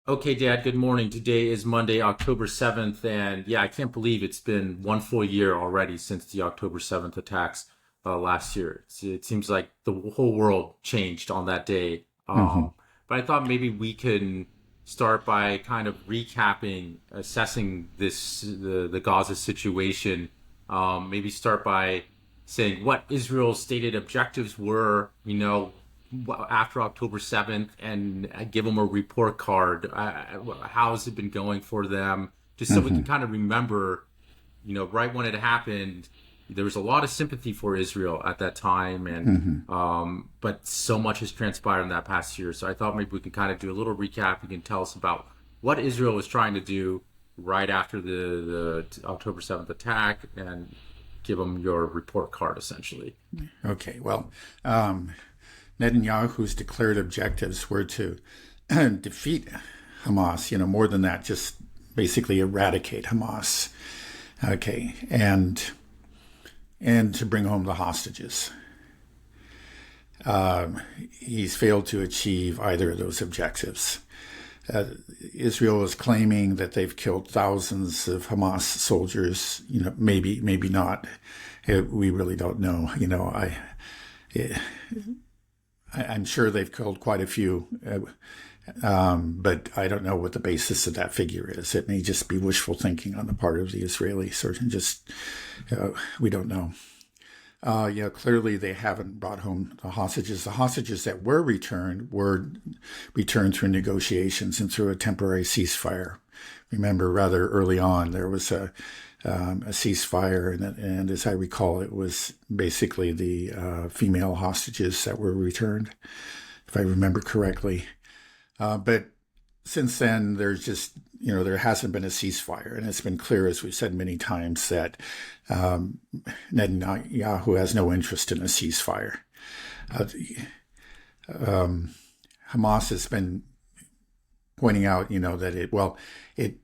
Okay, Dad, good morning. Today is Monday, October 7th, and yeah, I can't believe it's been one full year already since the October 7th attacks last year. It seems like the whole world changed on that day. Hmm. But I thought maybe we can start by kind of recapping, assessing the Gaza situation. Maybe start by saying what Israel's stated objectives were, after October 7th, and give them a report card. How has it been going for them? Just so we can Hmm. kind of remember, right when it happened, there was a lot of sympathy for Israel at that time, and Hmm. but so much has transpired in that past year. So I thought maybe we can kind of do a little recap. You can tell us about what Israel was trying to do right after the October 7th attack, and give them your report card essentially. Okay, well, um, Netanyahu's declared objectives were to defeat Hamas, more than that, just basically eradicate Hamas. Okay, and to bring home the hostages. He's failed to achieve either of those objectives. Uh, Israel is claiming that they've killed thousands of Hamas soldiers. Maybe not. We really don't know. I'm sure they've killed quite a few, but I don't know what the basis of that figure is. It may just be wishful thinking on the part of the Israelis, or just we don't know. Clearly they haven't brought home the hostages. The hostages that were returned through negotiations and through a temporary ceasefire. Remember, rather early on, there was a ceasefire, and as I recall, it was basically the female hostages that were returned, if I remember correctly. But since then, there hasn't been a ceasefire, and it's been clear, as we've said many times, that Netanyahu has no interest in a ceasefire. Uh, Hamas has been pointing out, that it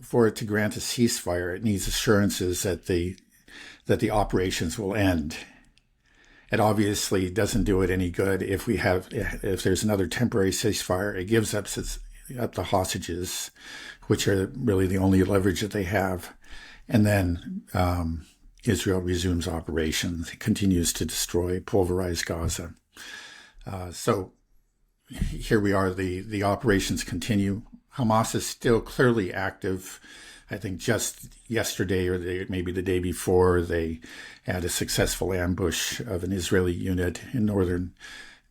for it to grant a ceasefire, it needs assurances that the operations will end. It obviously doesn't do it any good if there's another temporary ceasefire. It gives up the hostages, which are really the only leverage that they have, and then Israel resumes operations. It continues to pulverize Gaza. So here we are. The operations continue. Hamas is still clearly active. I think just yesterday, or maybe the day before, they had a successful ambush of an Israeli unit in northern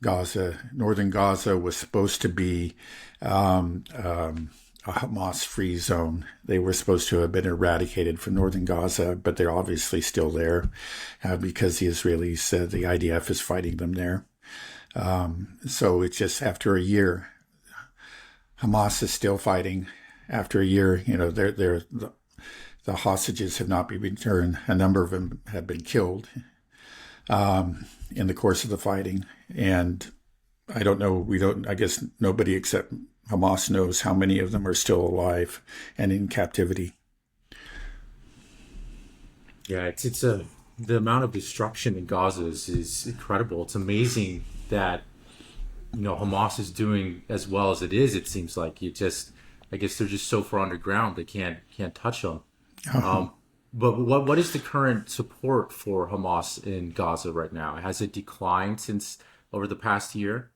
Gaza. Northern Gaza was supposed to be a Hamas-free zone. They were supposed to have been eradicated from northern Gaza, but they're obviously still there because the Israelis, the IDF, is fighting them there. So it's just after a year, Hamas is still fighting. After a year, the hostages have not been returned. A number of them have been killed in the course of the fighting, and I don't know. I guess nobody except Hamas knows how many of them are still alive and in captivity. Yeah, it's a the amount of destruction in Gaza is incredible. It's amazing that Hamas is doing as well as it is. It seems like I guess they're just so far underground they can't touch them. Uh-huh. Um, but what is the current support for Hamas in Gaza right now? Has it declined since over the past year?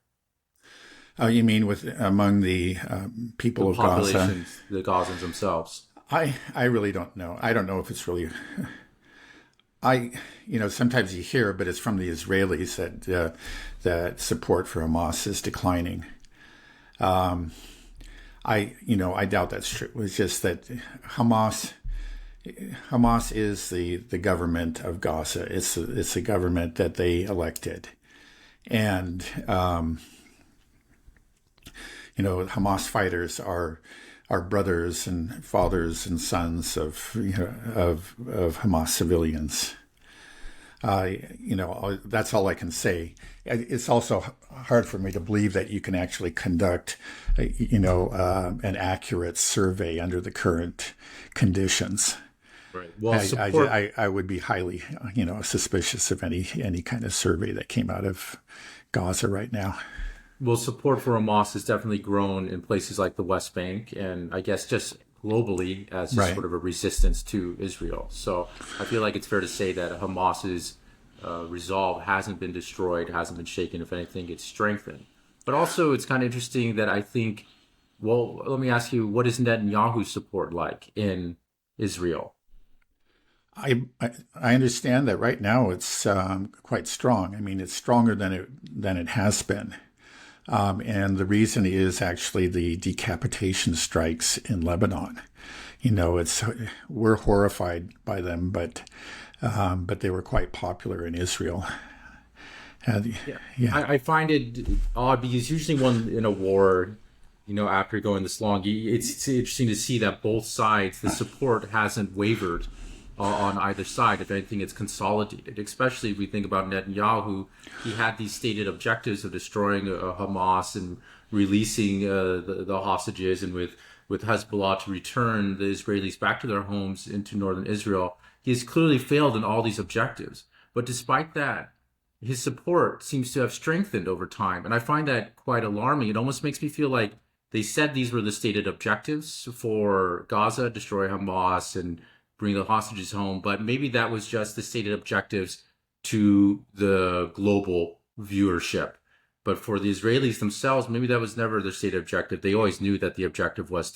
You mean with among the The people of Gaza? populations, the Gazans themselves. I really don't know. I don't know if it's really. I sometimes you hear, but it's from the Israelis that support for Hamas is declining. Um, I doubt that's true. It's just that Hamas Hamas is the government of Gaza. It's the government that they elected, and Hamas fighters are brothers and fathers and sons of Hamas civilians. That's all I can say. It's also hard for me to believe that you can actually conduct, an accurate survey under the current conditions. Right. Well, I, support. I would be highly, suspicious of any kind of survey that came out of Gaza right now. Well, support for Hamas has definitely grown in places like the West Bank, and I guess just globally as just Right. sort of a resistance to Israel. So I feel like it's fair to say that Hamas's resolve hasn't been destroyed, hasn't been shaken. If anything, it's strengthened. But also, it's kind of interesting that I think. Well, let me ask you, what is Netanyahu's support like in Israel? I understand that right now it's quite strong. I mean, it's stronger than it has been. And the reason is actually the decapitation strikes in Lebanon. It's we're horrified by them, but they were quite popular in Israel. And, Yeah, yeah, I find it odd because usually when in a war, after going this long, it's interesting to see that both sides, the support hasn't wavered on either side. If anything, it's consolidated. Especially if we think about Netanyahu, he had these stated objectives of destroying Hamas and releasing the hostages, and with Hezbollah to return the Israelis back to their homes into northern Israel. He has clearly failed in all these objectives. But despite that, his support seems to have strengthened over time. And I find that quite alarming. It almost makes me feel like they said these were the stated objectives for Gaza, destroy Hamas and bring the hostages home, but maybe that was just the stated objectives to the global viewership. But for the Israelis themselves, maybe that was never their stated objective. They always knew that the objective was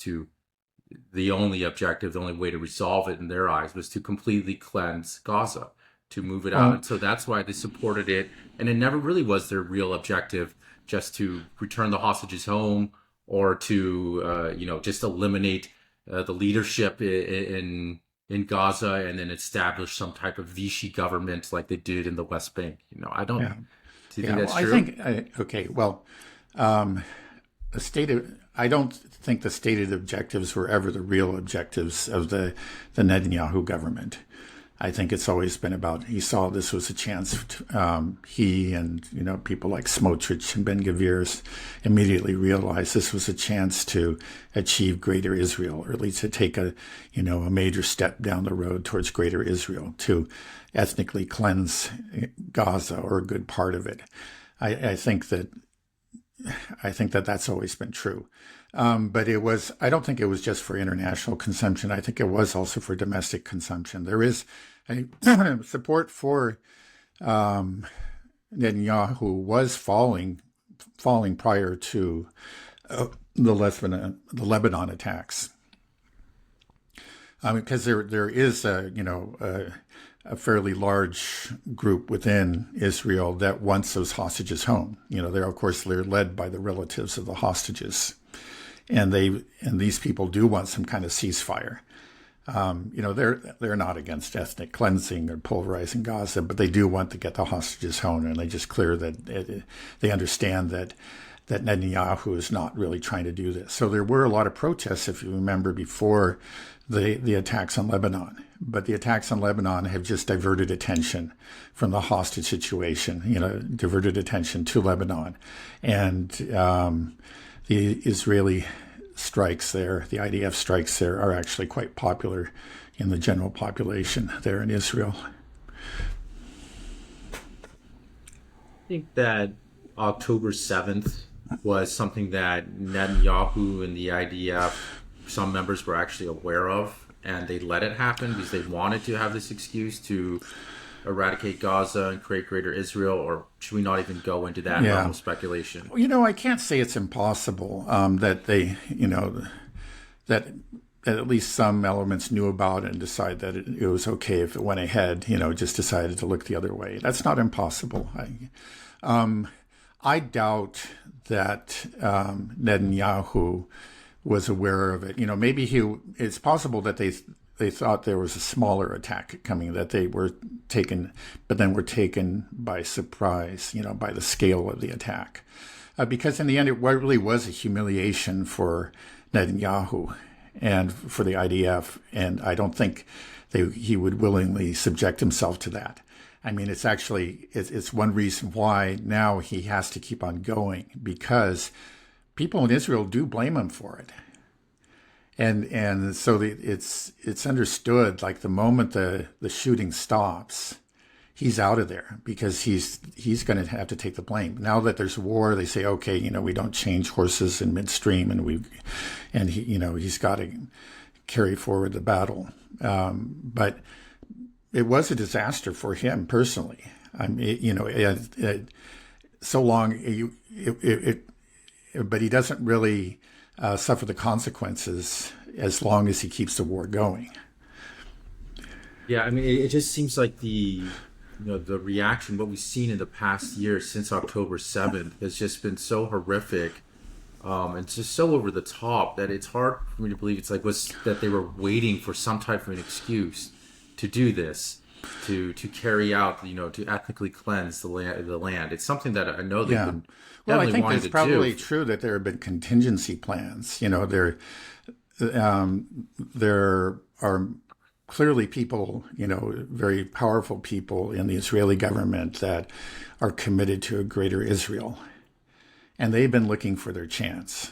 the only objective, the only way to resolve it in their eyes was to completely cleanse Gaza, to move it out. well, And so that's why they supported it. And it never really was their real objective just to return the hostages home or to, just eliminate the leadership in Gaza and then establish some type of Vichy government like they did in the West Bank. I don't. yeah, Do you think yeah. Well, that's true? okay. Well, um, I don't think the stated objectives were ever the real objectives of the Netanyahu government. I think it's always been about he saw this was a chance. He and people like Smotrich and Ben Gvir's immediately realized this was a chance to achieve greater Israel, or at least to take a major step down the road towards greater Israel, to ethnically cleanse Gaza or a good part of it. I think that that's always been true. But I don't think it was just for international consumption. I think it was also for domestic consumption. There is a support for Netanyahu was falling prior to the Lebanon attacks. Because there is a fairly large group within Israel that wants those hostages home. They're led by the relatives of the hostages, and these people do want some kind of ceasefire. They're not against ethnic cleansing or pulverizing Gaza, but they do want to get the hostages home, and they just clear that they understand that Netanyahu is not really trying to do this. So there were a lot of protests, if you remember, before the attacks on Lebanon. But the attacks on Lebanon have just diverted attention from the hostage situation, diverted attention to Lebanon. And the Israeli strikes there, the IDF strikes there, are actually quite popular in the general population there in Israel. I think that October 7th was something that Netanyahu and the IDF, some members were actually aware of, and they let it happen because they wanted to have this excuse to eradicate Gaza and create greater Israel, or should we not even go into that realm of speculation? Well, I can't say it's impossible that they, that at least some elements knew about it and decided that it was okay if it went ahead, just decided to look the other way. That's not impossible. I doubt that Netanyahu was aware of it. Maybe it's possible that they thought there was a smaller attack coming, that they were taken, but then were taken by surprise, by the scale of the attack. Because in the end, it really was a humiliation for Netanyahu and for the IDF, and I don't think he would willingly subject himself to that. I mean, it's one reason why now he has to keep on going, because people in Israel do blame him for it. And so it's understood, like the moment the shooting stops, he's out of there because he's going to have to take the blame. Now that there's war, they say, okay, we don't change horses in midstream, and he's got to carry forward the battle. But it was a disaster for him personally. I mean, so long but he doesn't really suffer the consequences as long as he keeps the war going. Yeah, I mean, it just seems like the reaction, what we've seen in the past year since October 7th has just been so horrific, and just so over the top that it's hard for me to believe it's like that they were waiting for some type of an excuse to do this, to carry out, to ethnically cleanse the land. It's something that I know they've been well, I think wanting it's to probably do. true that there have been contingency plans. There are clearly people, very powerful people in the Israeli government that are committed to a greater Israel. And they've been looking for their chance.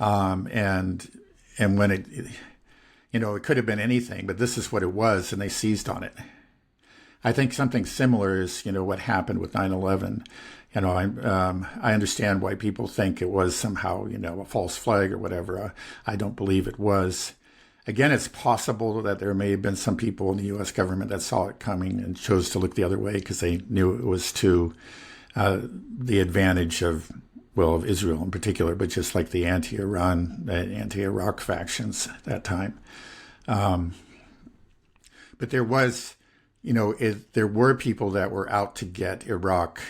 And when it could have been anything, but this is what it was, and they seized on it. I think something similar is, what happened with 9/11. I understand why people think it was somehow, a false flag or whatever. I don't believe it was. Again, it's possible that there may have been some people in the U.S. government that saw it coming and chose to look the other way because they knew it was to the advantage of Israel in particular, but just like the anti-Iran, anti-Iraq factions at that time. But there was, there were people that were out to get Iraq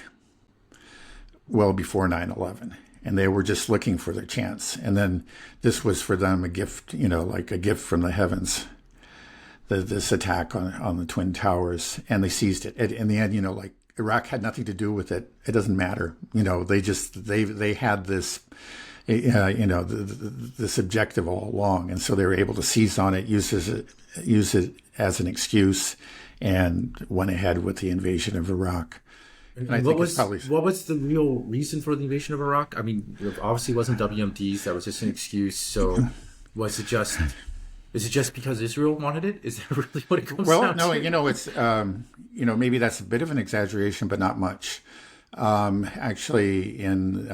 well before 9/11. And they were just looking for their chance. And then this was for them a gift, like a gift from the heavens, this attack on the Twin Towers. And they seized it. In the end, like Iraq had nothing to do with it. It doesn't matter. They had this, this objective all along. And so they were able to seize on it, use it as an excuse, and went ahead with the invasion of Iraq. And what was the real reason for the invasion of Iraq? I mean, obviously it wasn't WMDs. That was just an excuse. So is it just because Israel wanted it? Is that really what it comes down to? Well, no, it's, maybe that's a bit of an exaggeration, but not much. Actually, in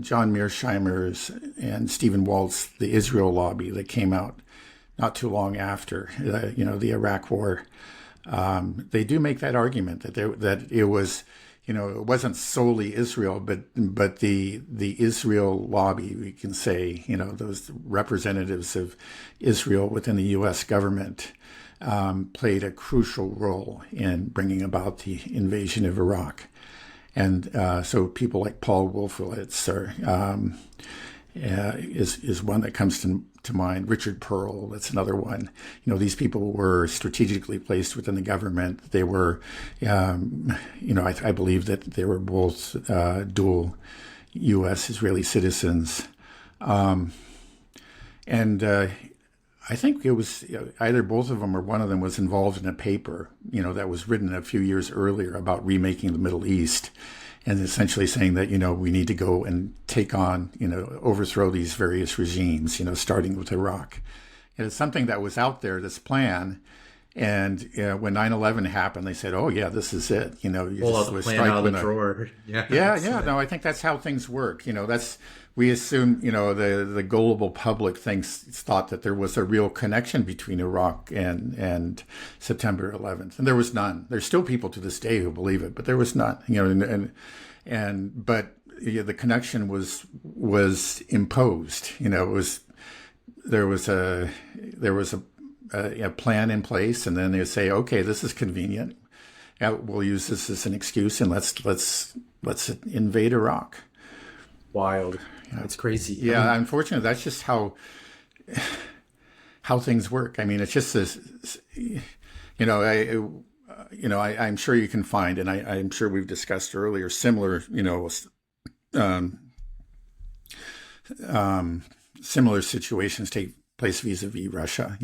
John Mearsheimer's and Stephen Walt's The Israel Lobby that came out not too long after, the Iraq War, they do make that argument that it was, it wasn't solely Israel, but the Israel lobby, we can say, those representatives of Israel within the U.S. government played a crucial role in bringing about the invasion of Iraq. And so people like Paul Wolfowitz is one that comes to mind. Richard Pearl, that's another one. These people were strategically placed within the government. They were, I believe that they were both dual U.S. Israeli citizens. I think it was either both of them or one of them was involved in a paper, that was written a few years earlier about remaking the Middle East, and essentially saying that, we need to go and take on, overthrow these various regimes, starting with Iraq. And it's something that was out there, this plan. And when 9/11 happened, they said, "Oh yeah, this is it." You pull out the plan out of the drawer. Yeah. No, I think that's how things work. We assume, the gullible public thought that there was a real connection between Iraq and September 11th, and there was none. There's still people to this day who believe it, but there was none. But the connection was imposed. There was a plan in place, and then they say, okay, this is convenient. We'll use this as an excuse, and let's invade Iraq. Wild. It's crazy. Yeah, unfortunately, that's just how things work. I mean, it's just this. I'm sure you can find, and I'm sure we've discussed earlier, similar, similar situations take place vis-a-vis Russia.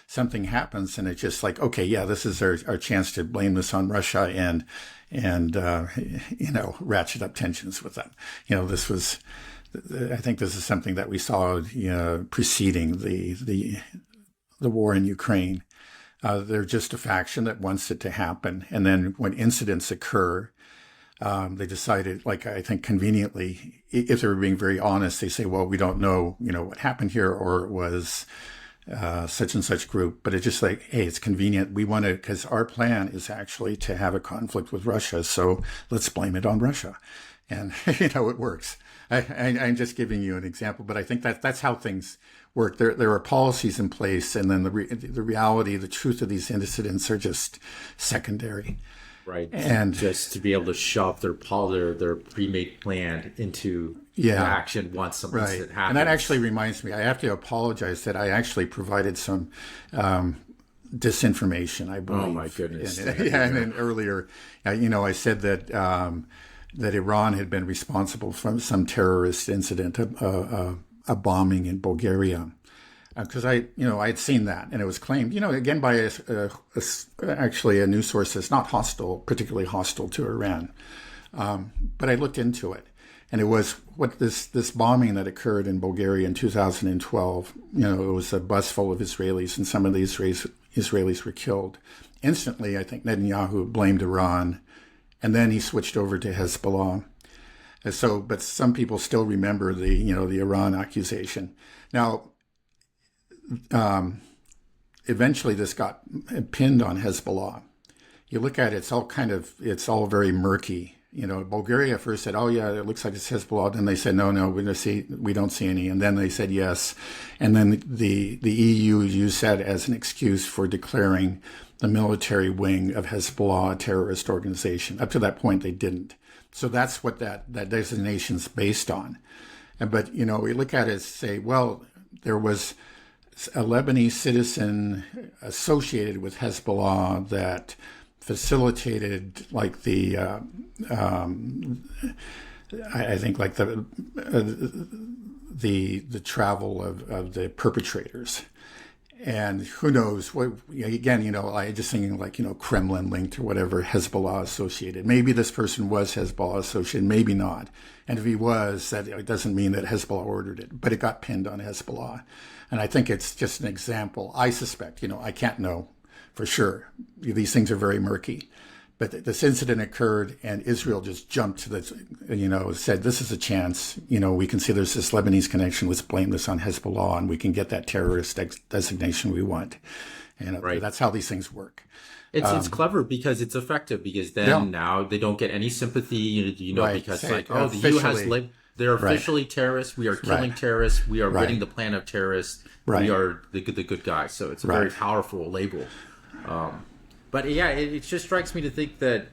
Something happens and it's just like, okay, yeah, this is our chance to blame this on Russia and ratchet up tensions with them. I think this is something that we saw, preceding the war in Ukraine. They're just a faction that wants it to happen. And then when incidents occur, they decided, like I think conveniently, if they were being very honest, they say, well, we don't know, what happened here, or it was such and such group. But it's just like, hey, it's convenient. We want to, because our plan is actually to have a conflict with Russia. So let's blame it on Russia. And, it works. I'm just giving you an example, but I think that's how things work. There are policies in place, and then the reality, the truth of these incidents are just secondary. Right. And just to be able to shove their pre-made plan into action once something happens. And that actually reminds me, I have to apologize that I actually provided some disinformation, I believe. Oh my goodness. And then earlier, I said that that Iran had been responsible for some terrorist incident, a bombing in Bulgaria. Because I had seen that, and it was claimed, again by actually a news source that's not particularly hostile to Iran. But I looked into it, and it was this bombing that occurred in Bulgaria in 2012. It was a bus full of Israelis, and some of the Israelis were killed. Instantly, I think Netanyahu blamed Iran, and then he switched over to Hezbollah. But some people still remember the Iran accusation. Now, eventually this got pinned on Hezbollah. You look at it, it's all very murky. Bulgaria first said, oh yeah, it looks like it's Hezbollah. Then they said, no, we don't see any. And then they said yes. And then the EU used that as an excuse for declaring the military wing of Hezbollah a terrorist organization. Up to that point, they didn't. So that's what that designation's based on. But, we look at it and say, well, there was a Lebanese citizen associated with Hezbollah that facilitated like the I think like the travel of the perpetrators. And who knows what, again, I just thinking like, Kremlin linked or whatever, Hezbollah associated. Maybe this person was Hezbollah associated, maybe not. And if he was, it doesn't mean that Hezbollah ordered it, but it got pinned on Hezbollah. And I think it's just an example. I suspect, I can't know for sure. These things are very murky. But this incident occurred, and Israel just jumped to this, said, this is a chance. We can see there's this Lebanese connection. Let's blame this on Hezbollah, and we can get that terrorist designation we want. And that's how these things work. It's clever because it's effective, because then now they don't get any sympathy, because the EU has they're officially terrorists. We are killing terrorists. We are ridding the plan of terrorists. We are the good guys. So it's a very powerful label. But yeah, it just strikes me to think that,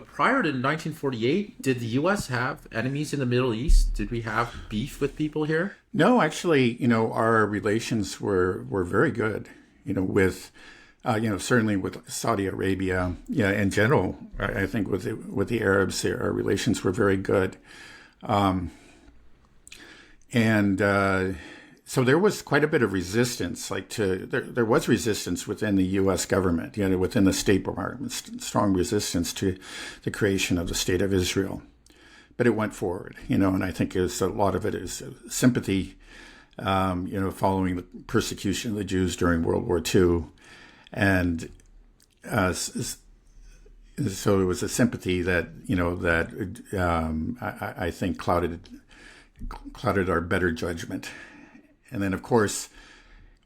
prior to 1948, did the U.S. have enemies in the Middle East? Did we have beef with people here? No, actually, our relations were very good, with, certainly with Saudi Arabia. Yeah, in general, I think with the Arabs, our relations were very good. So there was quite a bit of resistance, there was resistance within the U.S. government, within the State Department, strong resistance to the creation of the State of Israel. But it went forward, and I think a lot of it is sympathy, following the persecution of the Jews during World War II. And so it was a sympathy that, I think clouded our better judgment. And then, of course,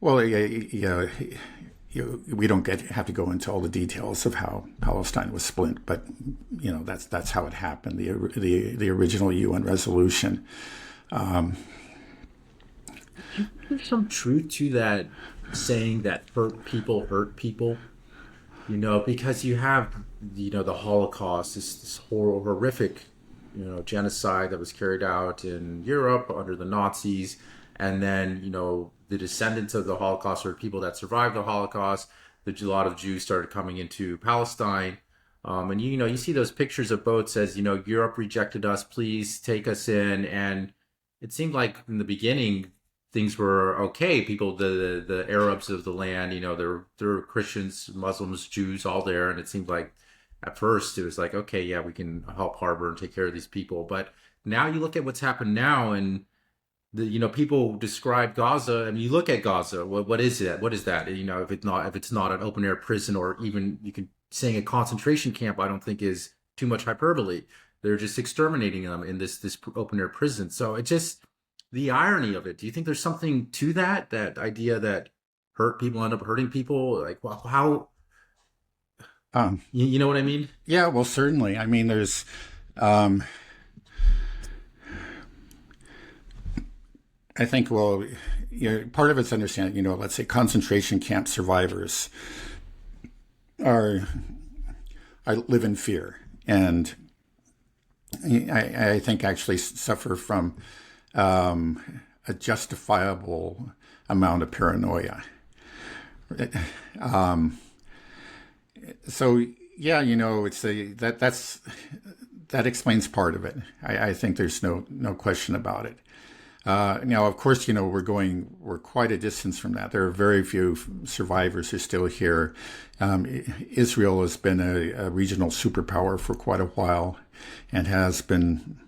well, we don't have to go into all the details of how Palestine was split, but that's how it happened. The original UN resolution. There's some truth to that saying that hurt people. Because you have the Holocaust, this horrific genocide that was carried out in Europe under the Nazis. And then, the descendants of the Holocaust, or people that survived the Holocaust, a lot of Jews started coming into Palestine. And, you see those pictures of boats as, Europe rejected us, please take us in. And it seemed like in the beginning, things were okay. People, the Arabs of the land, there were Christians, Muslims, Jews, all there. And it seemed like at first it was like, okay, yeah, we can help harbor and take care of these people. But now you look at what's happened now, and people describe Gaza. I mean, you look at Gaza. What is it? What is that? If it's not an open air prison, or even you can saying a concentration camp, I don't think is too much hyperbole. They're just exterminating them in this open air prison. So it just the irony of it. Do you think there's something to that idea that hurt people end up hurting people? Like, well, how you know what I mean? Yeah, well, certainly. I mean, there's I think, well, part of it's understanding, let's say concentration camp survivors are live in fear, and I think actually suffer from a justifiable amount of paranoia. So yeah, that explains part of it. I think there's no question about it. Now, of course, we're quite a distance from that. There are very few survivors who are still here. Israel has been a regional superpower for quite a while, and has been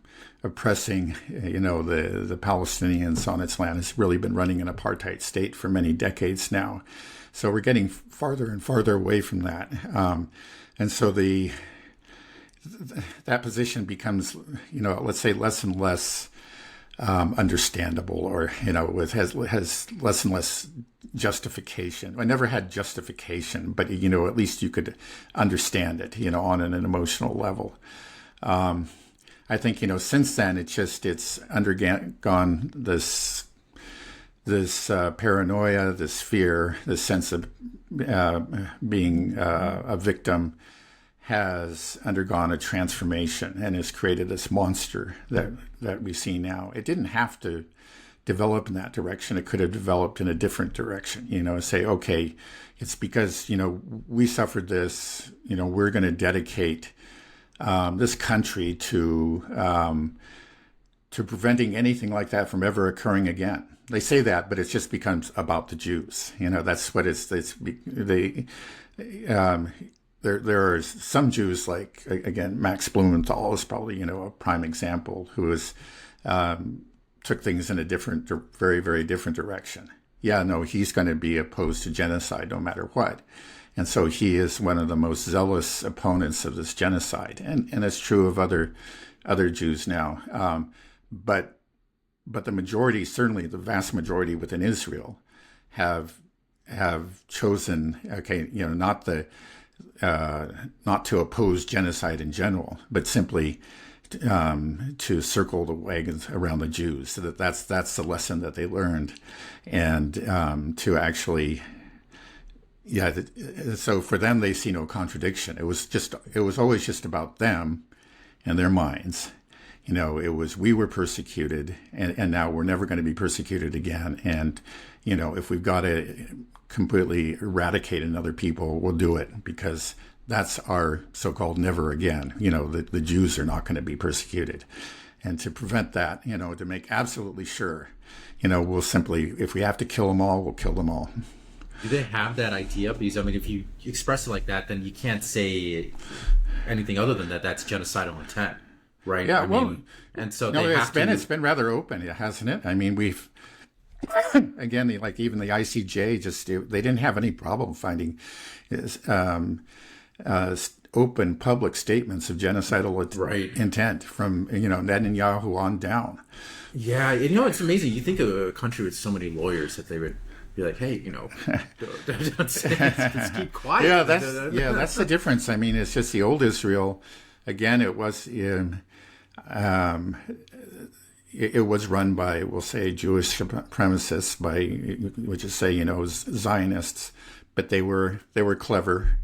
oppressing, the Palestinians on its land. It's really been running an apartheid state for many decades now. So we're getting farther and farther away from that, and so that position becomes, let's say, less and less understandable, or has less and less justification. I never had justification, but at least you could understand it, on an emotional level. I think since then it's undergone this paranoia, this fear, this sense of being a victim, has undergone a transformation and has created this monster that we see now. It didn't have to develop in that direction. It could have developed in a different direction. Say, okay, it's because we suffered this. We're going to dedicate this country to preventing anything like that from ever occurring again. They say that, but it just becomes about the Jews. That's what There are some Jews, like, again, Max Blumenthal is probably, a prime example, who took things in a very, very different direction. Yeah, no, he's going to be opposed to genocide no matter what. And so he is one of the most zealous opponents of this genocide. And it's true of other Jews now. But the majority, certainly the vast majority within Israel, have chosen, okay, not to oppose genocide in general, but simply to circle the wagons around the Jews. So that's the lesson that they learned, and to actually, so for them they see no contradiction. It was always just about them and their minds. It was, we were persecuted, and now we're never going to be persecuted again. And if we've got to completely eradicate another people, we'll do it, because that's our so-called never again. The Jews are not going to be persecuted. And to prevent that, to make absolutely sure, we'll simply, if we have to kill them all, we'll kill them all. Do they have that idea? Because, if you express it like that, then you can't say anything other than that that's genocidal intent, right? Yeah, and so it's been rather open, hasn't it? We've, again, even the ICJ, they didn't have any problem finding open public statements of genocidal intent from Netanyahu on down. Yeah, it's amazing. You think of a country with so many lawyers that they would be like, hey, don't say it, just keep quiet. Yeah, that's the difference. It's just the old Israel. Again, it was it was run by, we'll say, Jewish supremacists, which is say, Zionists, but they were clever.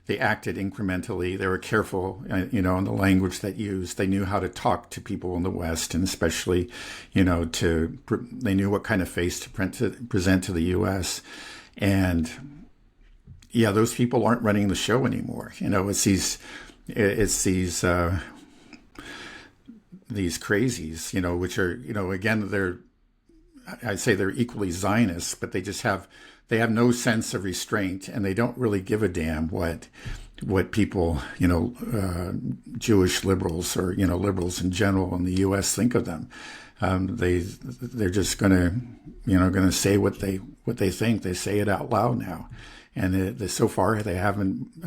They acted incrementally. They were careful, in the language that used. They knew how to talk to people in the West, and especially, they knew what kind of face to present to the U.S. And yeah, those people aren't running the show anymore. It's these crazies, which are, again, I'd say they're equally Zionists, but they have no sense of restraint, and they don't really give a damn what people, Jewish liberals, or, liberals in general in the U.S. think of them. they're just gonna say what they think. They say it out loud now, and so far they haven't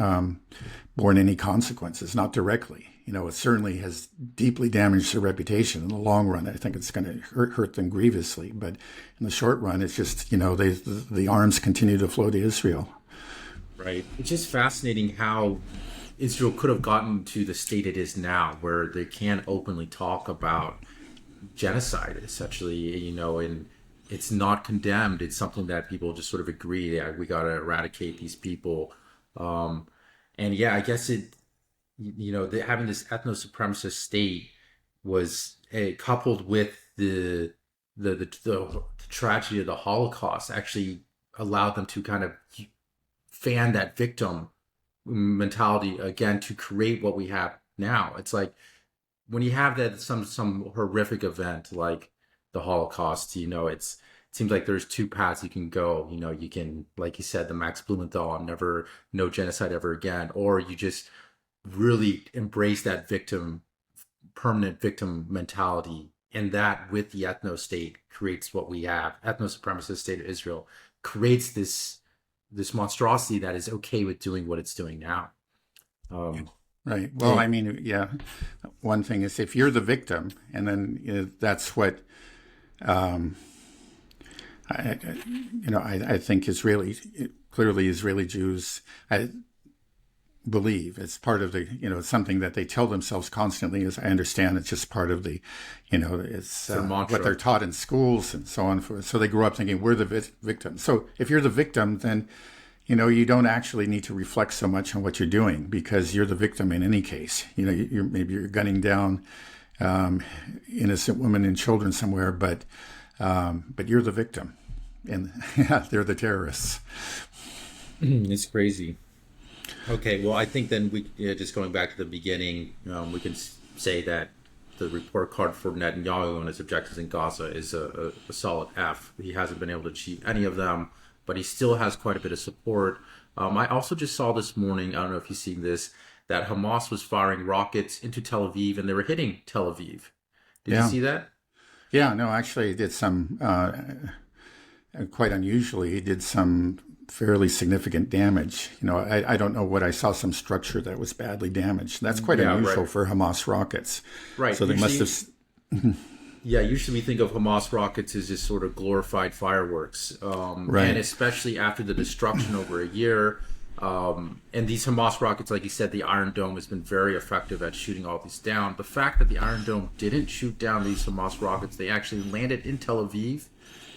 borne any consequences, not directly. It certainly has deeply damaged their reputation in the long run. I think it's going to hurt them grievously, but in the short run, it's just the arms continue to flow to Israel. Right. It's just fascinating how Israel could have gotten to the state it is now, where they can't openly talk about genocide, essentially, and it's not condemned. It's something that people just sort of agree that we got to eradicate these people. And yeah, I guess having this ethno-supremacist state was coupled with the tragedy of the Holocaust actually allowed them to kind of fan that victim mentality again to create what we have now. It's like when you have that some horrific event like the Holocaust, it seems like there's two paths you can go. You can, like you said, the Max Blumenthal, no genocide ever again, or you just really embrace that permanent victim mentality, and that with the ethno state creates what we have. Ethno-supremacist state of Israel creates this monstrosity that is okay with doing what it's doing now. Right. Well, I mean, yeah. One thing is if you're the victim, and then that's what I think clearly Israeli Jews believe. It's part of the, something that they tell themselves constantly. As I understand, it's just part of the, it's what they're taught in schools and so on. So they grow up thinking we're the victim. So if you're the victim, then, you don't actually need to reflect so much on what you're doing because you're the victim in any case. Maybe you're gunning down innocent women and children somewhere, but you're the victim, and they're the terrorists. It's crazy. Okay, well, I think then just going back to the beginning, we can say that the report card for Netanyahu and his objectives in Gaza is a solid F. He hasn't been able to achieve any of them, but he still has quite a bit of support. I also just saw this morning, I don't know if you've seen this, that Hamas was firing rockets into Tel Aviv and they were hitting Tel Aviv. Did you see that? Yeah, no, actually he did some, quite unusually, he did some fairly significant damage. I don't know what I saw, some structure that was badly damaged. That's quite unusual for Hamas rockets. Right. So they must have... Yeah, usually we think of Hamas rockets as just sort of glorified fireworks. Right. And especially after the destruction over a year. And these Hamas rockets, like you said, the Iron Dome has been very effective at shooting all these down. The fact that the Iron Dome didn't shoot down these Hamas rockets, they actually landed in Tel Aviv,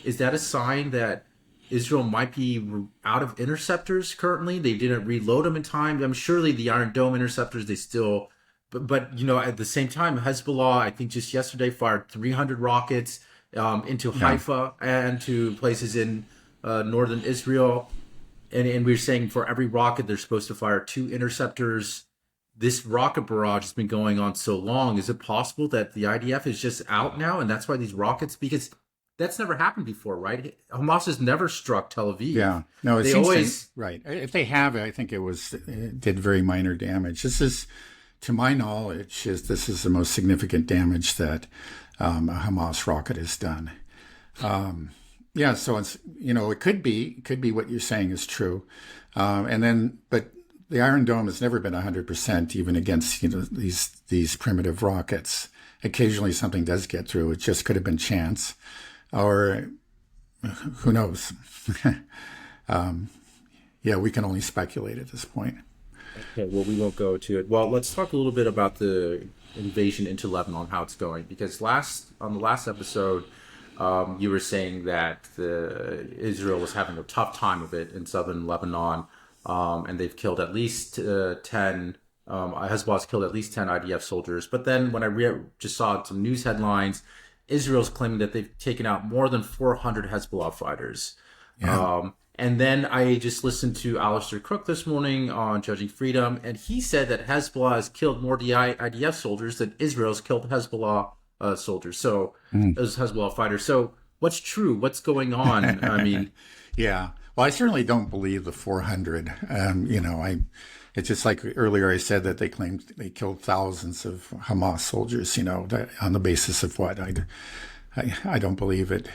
is that a sign that Israel might be out of interceptors currently? They didn't reload them in time. I'm surely the Iron Dome interceptors, they still... But at the same time, Hezbollah, I think just yesterday, fired 300 rockets into Haifa and to places in northern Israel. And we're saying for every rocket, they're supposed to fire 2 interceptors. This rocket barrage has been going on so long. Is it possible that the IDF is just out now? And that's why these rockets, because that's never happened before, right? Hamas has never struck Tel Aviv. Yeah. No, it they seems always... right. If they have, I think it did very minor damage. This is... To my knowledge, this is the most significant damage that a Hamas rocket has done. So it's it could be what you're saying is true, but the Iron Dome has never been 100%, even against these primitive rockets. Occasionally something does get through. It just could have been chance, or who knows? We can only speculate at this point. Okay, well, we won't go to it. Well, let's talk a little bit about the invasion into Lebanon, how it's going. Because on the last episode, you were saying that Israel was having a tough time of it in southern Lebanon, and they've killed at least 10. Hezbollah's killed at least 10 IDF soldiers. But then when I just saw some news headlines, Israel's claiming that they've taken out more than 400 Hezbollah fighters. Yeah. And then I just listened to Alistair Crook this morning on Judging Freedom, and he said that Hezbollah has killed more IDF soldiers than Israel's killed Hezbollah soldiers. So those Hezbollah fighters. So what's true? What's going on? I mean, yeah. Well, I certainly don't believe the 400. It's just like earlier I said that they claimed they killed thousands of Hamas soldiers. On the basis of what? I don't believe it.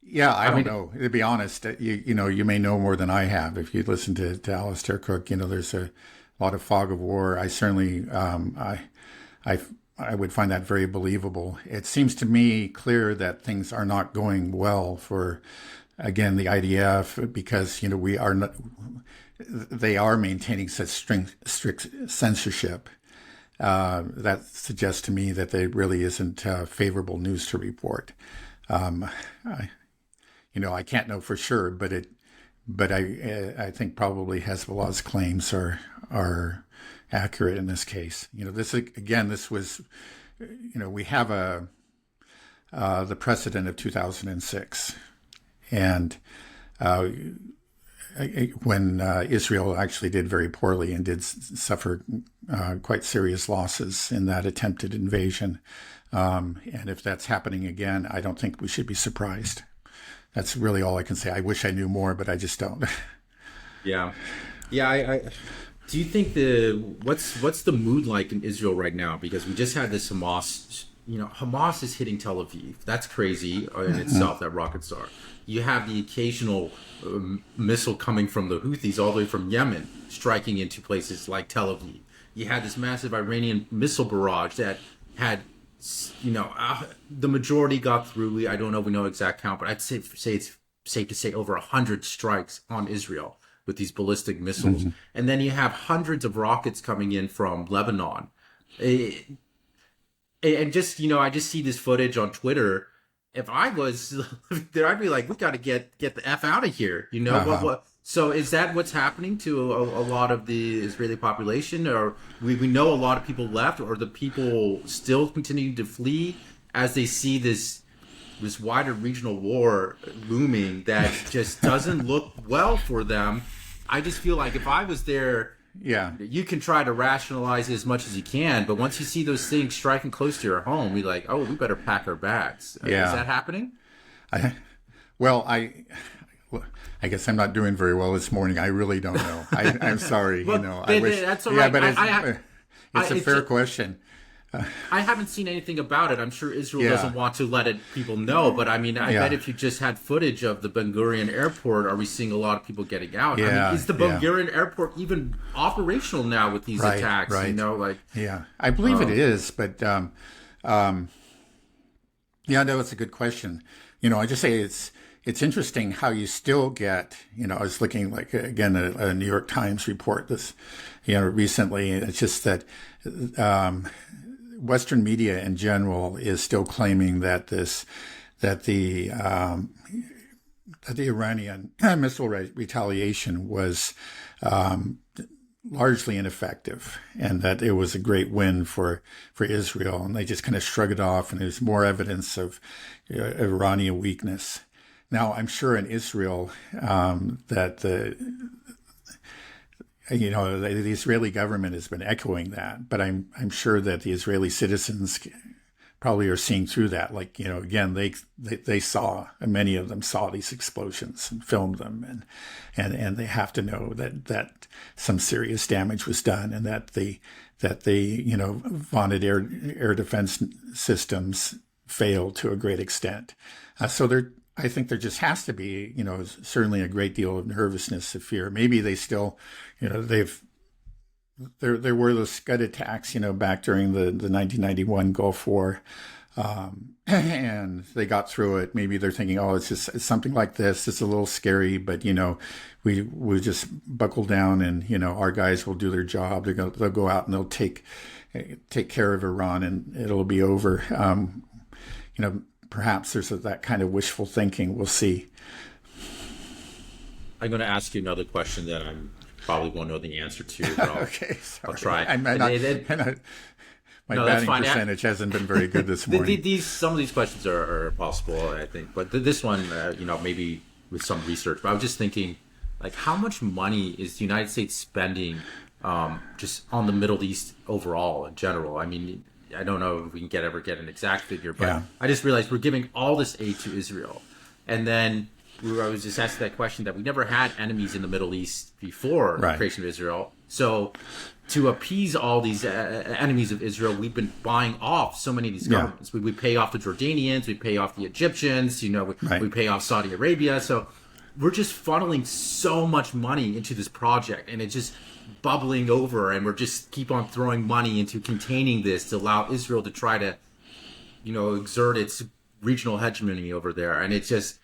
Yeah, I don't know. To be honest, you may know more than I have. If you listen to Alistair Cook, there's a lot of fog of war. I certainly, I I would find that very believable. It seems to me clear that things are not going well for, again, the IDF, because we are not. They are maintaining such strict censorship. That suggests to me that there really isn't favorable news to report. I can't know for sure, but I think probably Hezbollah's claims are accurate in this case. This was, we have the precedent of 2006, and when Israel actually did very poorly and did suffer quite serious losses in that attempted invasion. And if that's happening again, I don't think we should be surprised. That's really all I can say. I wish I knew more, but I just don't. Yeah. I do you think what's the mood like in Israel right now? Because we just had this Hamas. Hamas is hitting Tel Aviv. That's crazy in itself. That rocket star. You have the occasional missile coming from the Houthis all the way from Yemen, striking into places like Tel Aviv. You had this massive Iranian missile barrage that had, the majority got through. I don't know if we know exact count, but I'd say it's safe to say over 100 strikes on Israel with these ballistic missiles. Mm-hmm. And then you have hundreds of rockets coming in from Lebanon. And just, I just see this footage on Twitter. If I was there, I'd be like, we got to get the F out of here. What? So is that what's happening to a lot of the Israeli population? Or we know a lot of people left, or the people still continuing to flee as they see this wider regional war looming that just doesn't look well for them? I just feel like if I was there, yeah, you can try to rationalize it as much as you can, but once you see those things striking close to your home, you're like, oh, we better pack our bags. Yeah. Is that happening? I guess I'm not doing very well this morning. I really don't know. I'm sorry. Well, I wish. That's all right. Yeah, but it's a fair question. I haven't seen anything about it. I'm sure Israel doesn't want to let people know, but I bet if you just had footage of the Ben Gurion airport, are we seeing a lot of people getting out? Yeah, is the Ben Gurion airport even operational now with these attacks? Right. Yeah, I believe it is, but no, it's a good question. I just say it's interesting how you still get, I was looking again, a New York Times report this, recently, and it's just that, Western media in general is still claiming that the Iranian missile retaliation was largely ineffective, and that it was a great win for Israel, and they just kind of shrug it off, and there's more evidence of Iranian weakness. Now, I'm sure in Israel that the Israeli government has been echoing that, but I'm sure that the Israeli citizens probably are seeing through that. Again, they saw, and many of them saw these explosions and filmed them, and they have to know that some serious damage was done, and that the vaunted air defense systems failed to a great extent. I think there just has to be, certainly a great deal of nervousness, of fear. Maybe they still, there were those Scud attacks, back during the 1991 Gulf War, and they got through it. Maybe they're thinking, oh, it's something like this. It's a little scary, but we just buckle down, and our guys will do their job. They'll go out and they'll take care of Iran, and it'll be over. Perhaps there's that kind of wishful thinking. We'll see. I'm going to ask you another question that I probably won't know the answer to, but okay, sorry. I'll try. My batting percentage hasn't been very good this morning. Some of these questions are possible, I think. But this one, maybe with some research. But I was just thinking, how much money is the United States spending just on the Middle East overall in general? I don't know if we can ever get an exact figure, but I just realized we're giving all this aid to Israel. And then I was just asking that question that we never had enemies in the Middle East before the creation of Israel. So to appease all these enemies of Israel, we've been buying off so many of these governments. We pay off the Jordanians, we pay off the Egyptians, we pay off Saudi Arabia. So we're just funneling so much money into this project, and it's just bubbling over, and we're just keep on throwing money into containing this to allow Israel to try to, exert its regional hegemony over there. And it's just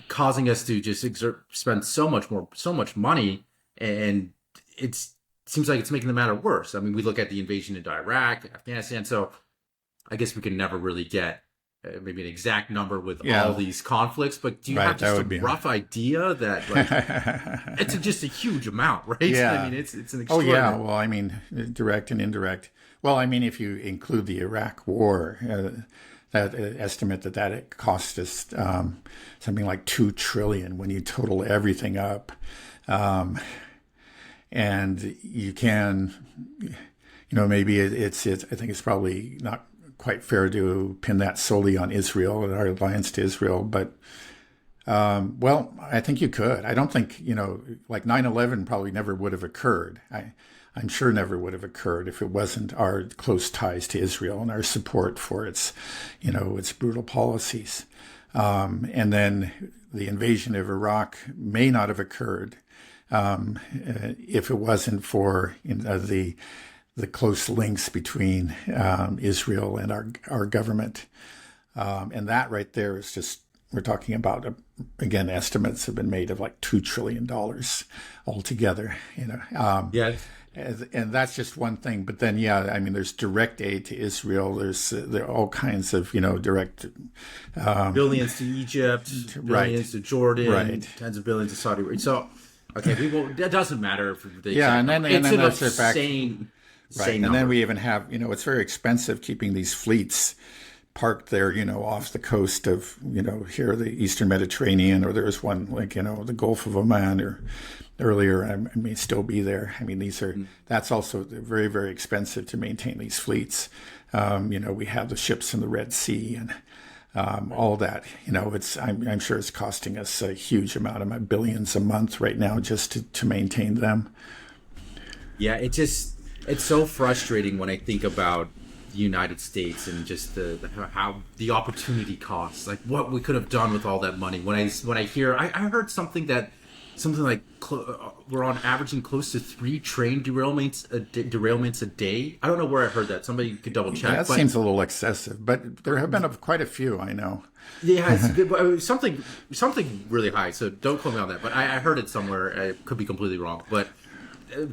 causing us to just spend so much money, and it seems like it's making the matter worse. I mean, we look at the invasion into Iraq, Afghanistan, so I guess we can never really get maybe an exact number with all these conflicts, but do you have just a rough idea that it's just a huge amount, right? Yeah. I mean, it's an extraordinary. Oh, yeah. Well, I mean, direct and indirect. Well, I mean, if you include the Iraq War, that estimate that it cost us something like $2 trillion when you total everything up. And you can, maybe it's I think it's probably not quite fair to pin that solely on Israel and our alliance to Israel, but well, I think you could. I don't think, like 9/11 probably never would have occurred. I'm sure never would have occurred if it wasn't our close ties to Israel and our support for its, its brutal policies. And then the invasion of Iraq may not have occurred if it wasn't for the close links between Israel and our government. And that right there is just, we're talking about, again, estimates have been made of like $2 trillion altogether. Yeah. And that's just one thing. But then, I mean, there's direct aid to Israel. There are all kinds of, direct billions to Egypt, billions to Jordan, tens of billions to Saudi Arabia. So, okay, that doesn't matter if they and then it's an insane. And then we even have, it's very expensive keeping these fleets parked there, off the coast of, here, the Eastern Mediterranean, or there's one like, the Gulf of Oman, or earlier, I may still be there. I mean, that's also very, very expensive to maintain these fleets. We have the ships in the Red Sea and all that. I'm sure it's costing us a huge amount of billions a month right now just to maintain them. Yeah, it's so frustrating when I think about the United States and just how the opportunity costs, like what we could have done with all that money. When I hear, I heard something like we're on averaging close to 3 train derailments a day. I don't know where I heard that. Somebody could double check. That seems a little excessive, but there have been quite a few, I know. Yeah, it's something really high. So don't quote me on that. But I heard it somewhere. I could be completely wrong. But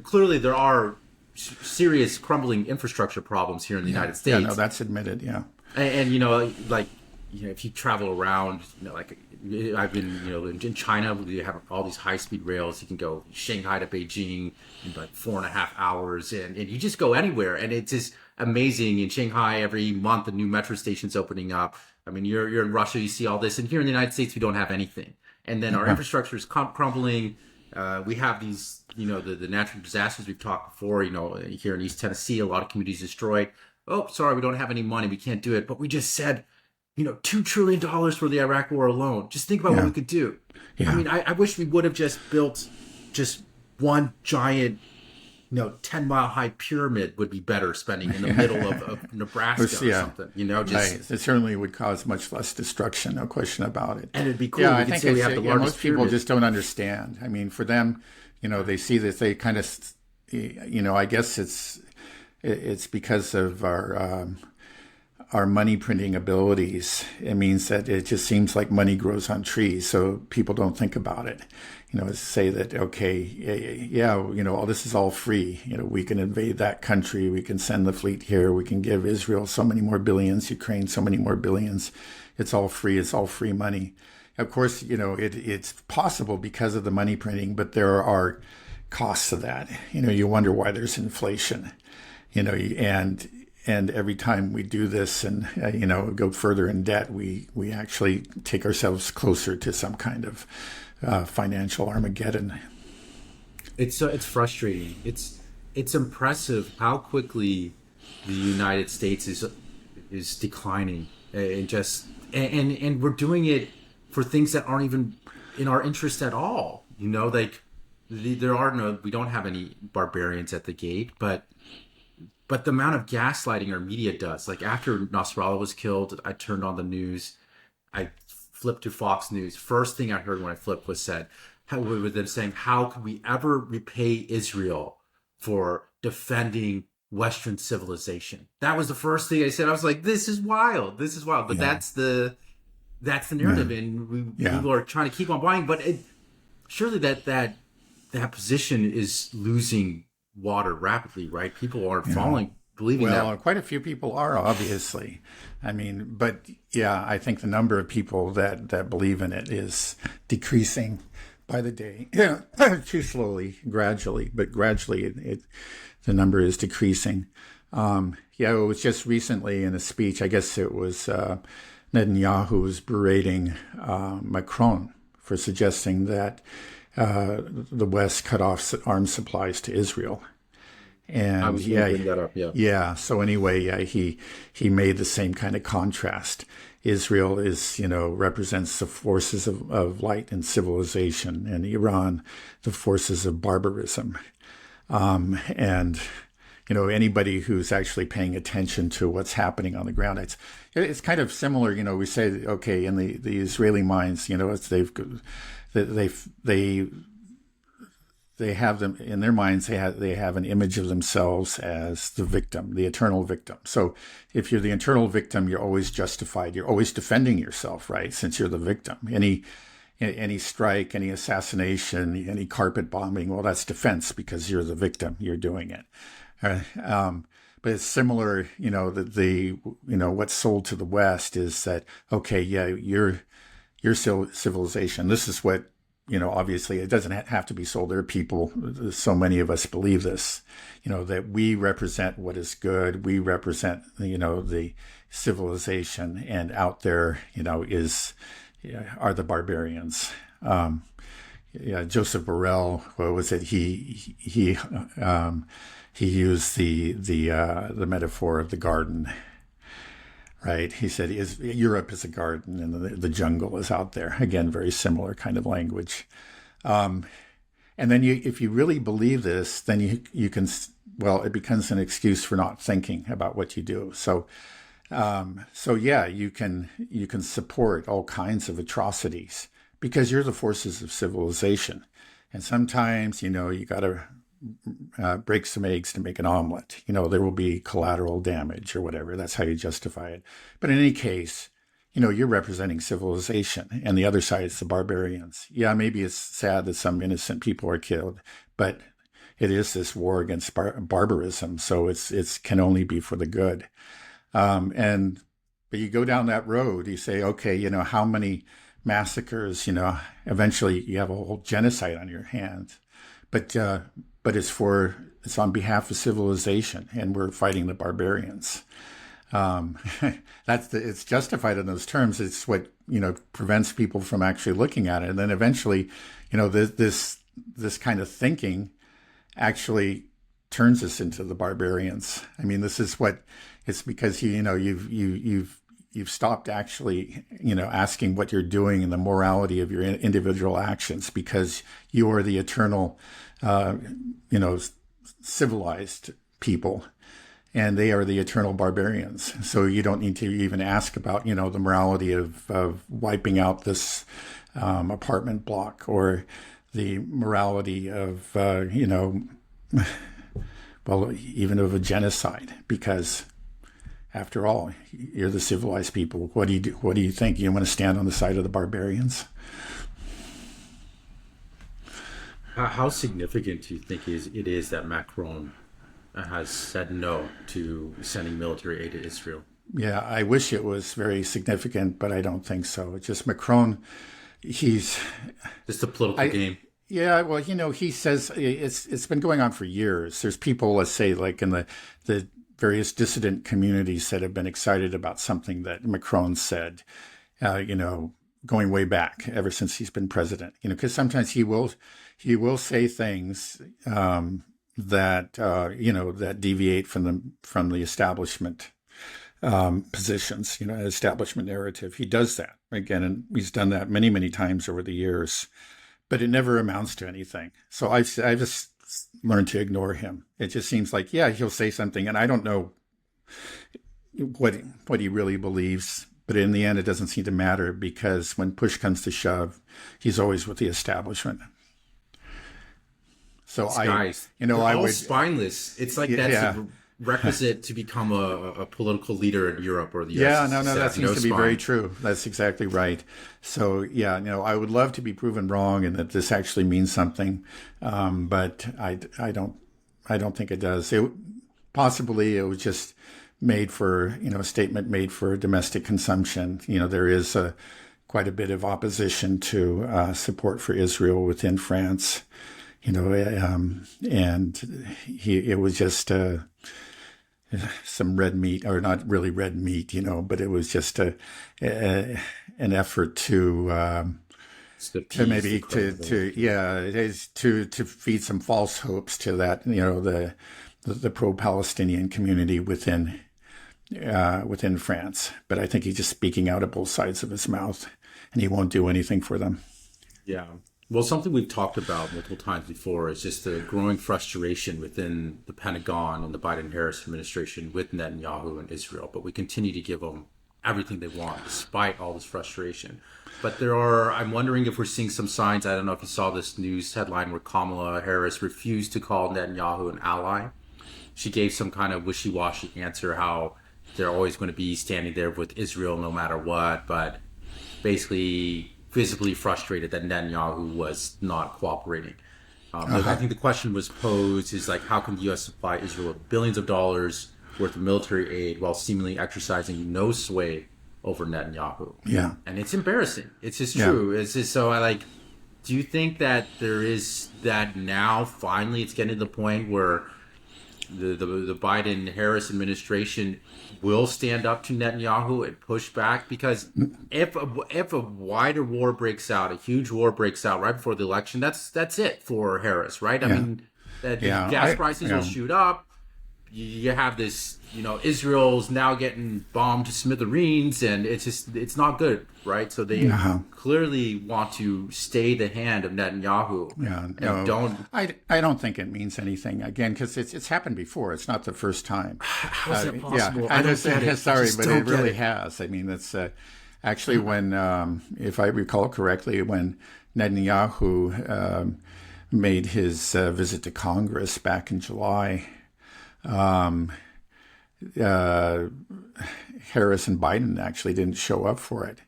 clearly there are serious crumbling infrastructure problems here in the United States. Yeah, no, that's admitted. Yeah, and if you travel around, I've been, in China, we have all these high-speed rails. You can go Shanghai to Beijing in like 4.5 hours, and you just go anywhere. And it's just amazing. In Shanghai, every month, a new metro station's opening up. I mean, you're in Russia, you see all this. And here in the United States, we don't have anything. And then our infrastructure is crumbling. We have these, the natural disasters we've talked before, here in East Tennessee, a lot of communities destroyed. Oh, sorry, we don't have any money. We can't do it. But we just said, $2 trillion for the Iraq war alone. Just think about what we could do. Yeah. I mean, I wish we would have just built just one giant, 10-mile high pyramid would be better spending in the middle of Nebraska or something. It certainly would cause much less destruction, no question about it. And it'd be cool. Yeah, I think we have the largest most people just don't understand. I mean, for them, they see that they kind of, I guess it's because of our money printing abilities. It means that it just seems like money grows on trees, so people don't think about it. Say that, okay, all this is all free. We can invade that country, we can send the fleet here, we can give Israel so many more billions, Ukraine so many more billions. It's all free money. Of course, it's possible because of the money printing, but there are costs of that. You wonder why there's inflation, and every time we do this and, go further in debt, we actually take ourselves closer to some kind of financial Armageddon. It's frustrating. It's impressive how quickly the United States is declining, and we're doing it for things that aren't even in our interest at all. we don't have any barbarians at the gate, but the amount of gaslighting our media does, like after Nasrallah was killed, I turned on the news, I flipped to Fox News. First thing I heard when I flipped was with them saying, how could we ever repay Israel for defending Western civilization? That was the first thing I said. I was like, this is wild. This is wild. But Yeah. that's the narrative, and people are trying to keep on buying. But surely that position is losing water rapidly, right? People are believing Well, that. quite a few people are, obviously. I mean, but yeah, I think the number of people that believe in it is decreasing by the day. Yeah, too slowly, gradually, but gradually the number is decreasing. Yeah, it was just recently in a speech, I guess it was Netanyahu was berating Macron for suggesting that the West cut off arms supplies to Israel. And I was going to bring that up. Yeah. yeah. So anyway, yeah, he made the same kind of contrast. Israel represents the forces of light and civilization, and Iran, the forces of barbarism. And anybody who's actually paying attention to what's happening on the ground, it's kind of similar. We say, okay, in the Israeli minds, they have them in their minds. They have an image of themselves as the victim, the eternal victim. So if you're the eternal victim, you're always justified. You're always defending yourself, right? Since you're the victim. Any strike, any assassination, any carpet bombing, well, that's defense because you're the victim. You're doing it. But it's similar. What's sold to the West is that, okay, yeah, you're civilization. This is what. Obviously, it doesn't have to be sold. There are people, so many of us believe this, that we represent what is good. We represent, the civilization, and out there, are the barbarians. Joseph Borrell, what was it? He used the metaphor of the garden. Right. He said Europe is a garden and the jungle is out there. Again, very similar kind of language. And then if you really believe this, then you can, it becomes an excuse for not thinking about what you do. So yeah, you can support all kinds of atrocities because you're the forces of civilization. And sometimes, you got to break some eggs to make an omelet. There will be collateral damage or whatever. That's how you justify it. But in any case, you're representing civilization, and the other side is the barbarians. Yeah, maybe it's sad that some innocent people are killed, but it is this war against barbarism. So it's can only be for the good. But you go down that road, you say, okay, how many massacres, eventually you have a whole genocide on your hands. But it's on behalf of civilization, and we're fighting the barbarians. It's justified in those terms. It's what prevents people from actually looking at it, and then eventually, this kind of thinking actually turns us into the barbarians. I mean, this is what it's because you've stopped actually asking what you're doing and the morality of your individual actions because you are the eternal. Civilized people, and they are the eternal barbarians. So you don't need to even ask about, the morality of wiping out this apartment block or the morality of, even of a genocide, because after all, you're the civilized people. What do you do? What do you think? You want to stand on the side of the barbarians? How significant do you think it is that Macron has said no to sending military aid to Israel? Yeah, I wish it was very significant, but I don't think so. It's just Macron, he's... Just a political game. Yeah, well, he says it's been going on for years. There's people, let's say, like in the various dissident communities that have been excited about something that Macron said, going way back, ever since he's been president. Because sometimes he will say things that that deviate from the establishment positions, establishment narrative. He does that again, and he's done that many times over the years. but it never amounts to anything. So I just learned to ignore him. It just seems like, yeah, he'll say something, and I don't know what he really believes. But in the end, it doesn't seem to matter, because when push comes to shove, he's always with the establishment. So Guys, they're all spineless. It's like that's a requisite to become a political leader in Europe or the US. Yeah, no, that seems to be very true. That's exactly right. So yeah, I would love to be proven wrong and that this actually means something, but I don't think it does. Possibly it was just made for, a statement made for domestic consumption. There is quite a bit of opposition to support for Israel within France. And it was just some red meat, or not really red meat, but it was just an effort to maybe to feed some false hopes to that, the pro-Palestinian community within France. But I think he's just speaking out of both sides of his mouth, and he won't do anything for them. Yeah. Well, something we've talked about multiple times before is just the growing frustration within the Pentagon and the Biden-Harris administration with Netanyahu and Israel. But we continue to give them everything they want, despite all this frustration. But I'm wondering if we're seeing some signs. I don't know if you saw this news headline where Kamala Harris refused to call Netanyahu an ally. She gave some kind of wishy-washy answer, how they're always going to be standing there with Israel no matter what, but basically visibly frustrated that Netanyahu was not cooperating. I think the question was posed is like, how can the U.S. supply Israel with billions of dollars worth of military aid while seemingly exercising no sway over Netanyahu? Yeah. And it's embarrassing. It's just true. It's just so do you think that there is that now finally it's getting to the point where the Biden-Harris administration will stand up to Netanyahu and push back? Because if a wider war breaks out, a huge war breaks out right before the election, that's it for Harris, right? I mean, the gas prices will shoot up. You have this, Israel's now getting bombed to smithereens, and it's not good, right? So they clearly want to stay the hand of Netanyahu. I don't think it means anything, again, because it's happened before. It's not the first time. How is that possible? I understand. Sorry, but it really has. I mean, it's actually when, if I recall correctly, when Netanyahu made his visit to Congress back in July, Harris and Biden actually didn't show up for it.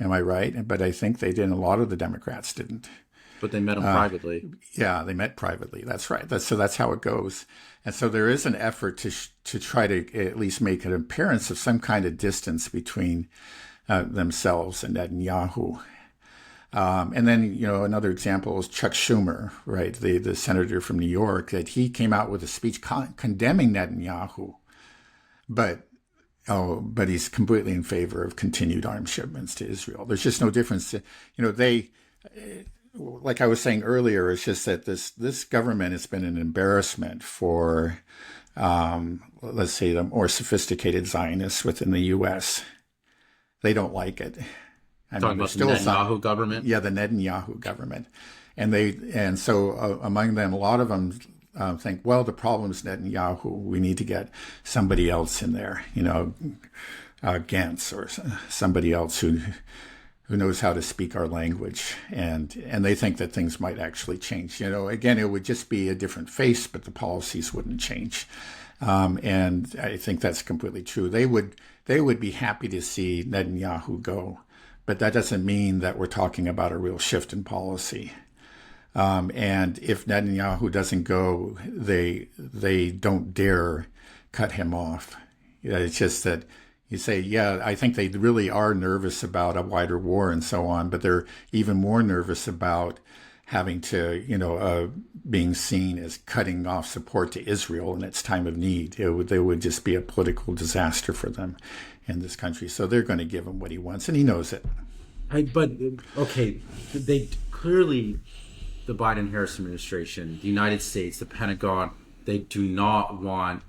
Am I right? But I think they did. A lot of the Democrats didn't. But they met him privately. Yeah, they met privately. That's right. That's how it goes. And so there is an effort to try to at least make an appearance of some kind of distance between themselves and Netanyahu. And then, another example is Chuck Schumer, right, the senator from New York, that he came out with a speech condemning Netanyahu, but he's completely in favor of continued arms shipments to Israel. There's just no difference. Like I was saying earlier, it's just that this government has been an embarrassment for, let's say, the more sophisticated Zionists within the U.S. They don't like it. Talking about the Netanyahu government? Yeah, the Netanyahu government. And so among them, a lot of them think, well, the problem is Netanyahu. We need to get somebody else in there, Gantz or somebody else who knows how to speak our language. And they think that things might actually change. Again, it would just be a different face, but the policies wouldn't change. And I think that's completely true. They would be happy to see Netanyahu go. But that doesn't mean that we're talking about a real shift in policy. And if Netanyahu doesn't go, they don't dare cut him off. It's just that you say, I think they really are nervous about a wider war and so on, but they're even more nervous about having to, being seen as cutting off support to Israel in its time of need. They would just be a political disaster for them in this country. So they're going to give him what he wants, and he knows it. They clearly, the Biden-Harris administration, the United States, the Pentagon, they do not want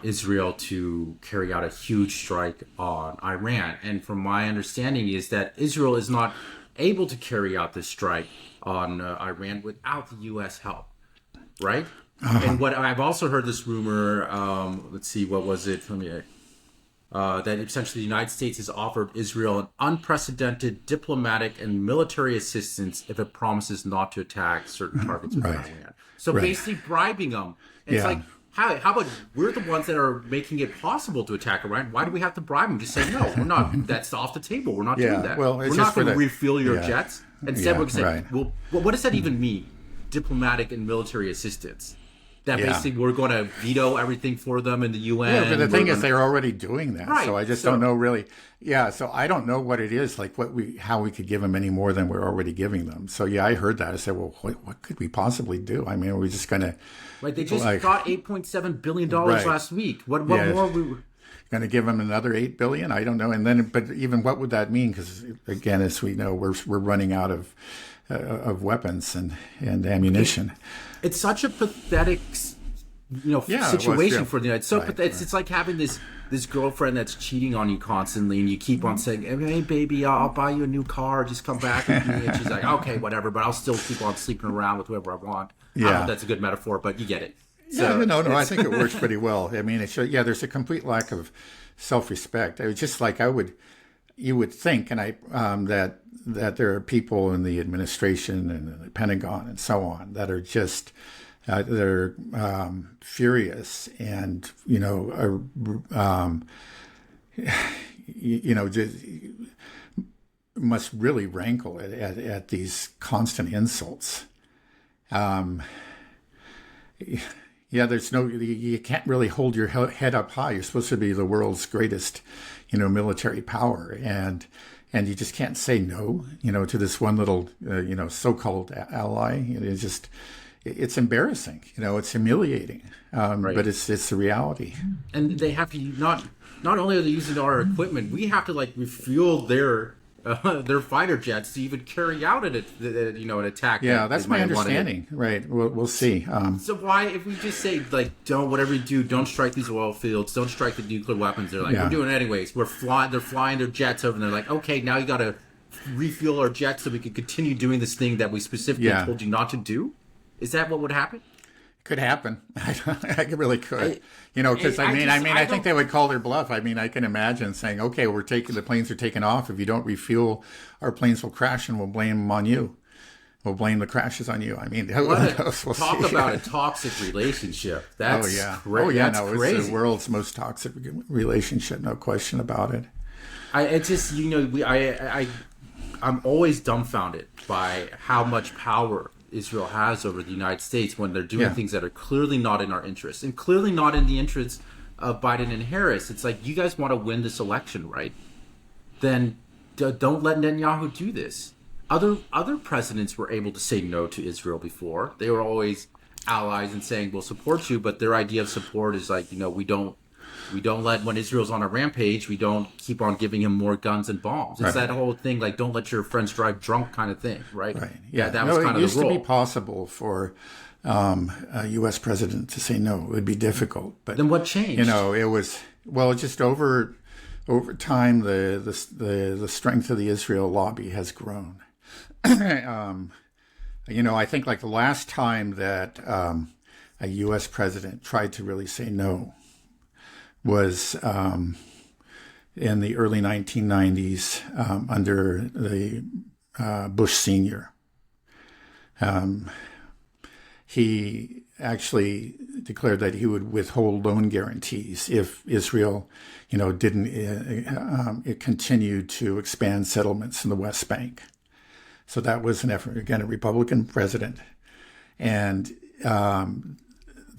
Israel to carry out a huge strike on Iran. And from my understanding is that Israel is not able to carry out this strike on Iran without the U.S. help, right? And what I've also heard this rumor, let's see, what was it? Let me, that essentially the United States has offered Israel an unprecedented diplomatic and military assistance if it promises not to attack certain targets within Iran. So basically bribing them. It's like, how about we're the ones that are making it possible to attack Iran? Why do we have to bribe them? Just say, no, we're not. That's off the table. We're not doing that. Well, we're not going to refuel your jets. Instead, we're going to say, well, what does that even mean? Diplomatic and military assistance. That basically we're going to veto everything for them in the UN. Yeah, but the thing is, they're already doing that. Right. So I just don't know really. Yeah, so I don't know what it is, like how we could give them any more than we're already giving them. So yeah, I heard that. I said, well, what could we possibly do? I mean, are we just going to... Right, they just got $8.7 billion last week. What more going to give them another $8 billion? I don't know. And then, but even what would that mean? Because again, as we know, we're running out of weapons and ammunition. It's such a pathetic, situation for the United States. It's like having this girlfriend that's cheating on you constantly, and you keep on saying, "Hey, baby, I'll buy you a new car. Just come back with me." And she's like, "Okay, whatever," but I'll still keep on sleeping around with whoever I want. I don't know if that's a good metaphor, but you get it. So, no, I think it works pretty well. I mean, there's a complete lack of self-respect. It's just like you would think, and that there are people in the administration and the Pentagon and so on that are just they're furious and just must really rankle at these constant insults. You can't really hold your head up high. You're supposed to be the world's greatest, military power, and you just can't say no, to this one little, so-called ally. It's embarrassing, it's humiliating, but it's the reality. And they have to not only are they using our equipment, we have to refuel their fighter jets to even carry out an attack. Yeah, that's my understanding. Right. We'll see. So why, if we just say don't, whatever you do, don't strike these oil fields, don't strike the nuclear weapons. They're we're doing it anyways. They're flying their jets over, and they're like, okay, now you got to refuel our jets so we can continue doing this thing that we specifically told you not to do. Is that what would happen? Could happen. I really could. Because I think they would call their bluff. I mean, I can imagine saying, "Okay, the planes are taking off. If you don't refuel, our planes will crash, and we'll blame them on you. We'll blame the crashes on you." I mean, talk about a toxic relationship. That's crazy. It's the world's most toxic relationship, no question about it. I'm always dumbfounded by how much power Israel has over the United States when they're doing things that are clearly not in our interest and clearly not in the interests of Biden and Harris. It's like, you guys want to win this election, right? Then don't let Netanyahu do this. Other presidents were able to say no to Israel before. They were always allies and saying, we'll support you, but their idea of support is we don't let, when Israel's on a rampage, we don't keep on giving him more guns and bombs. It's that whole thing, don't let your friends drive drunk kind of thing, right? Right. Yeah, that was kind of the role. It used to be possible for a U.S. president to say no. It would be difficult. But then what changed? It was, just over time, the strength of the Israel lobby has grown. I think the last time that a U.S. president tried to really say no was in the early 1990s under the Bush Sr. He actually declared that he would withhold loan guarantees if Israel, didn't continue to expand settlements in the West Bank. So that was an effort, again, a Republican president. And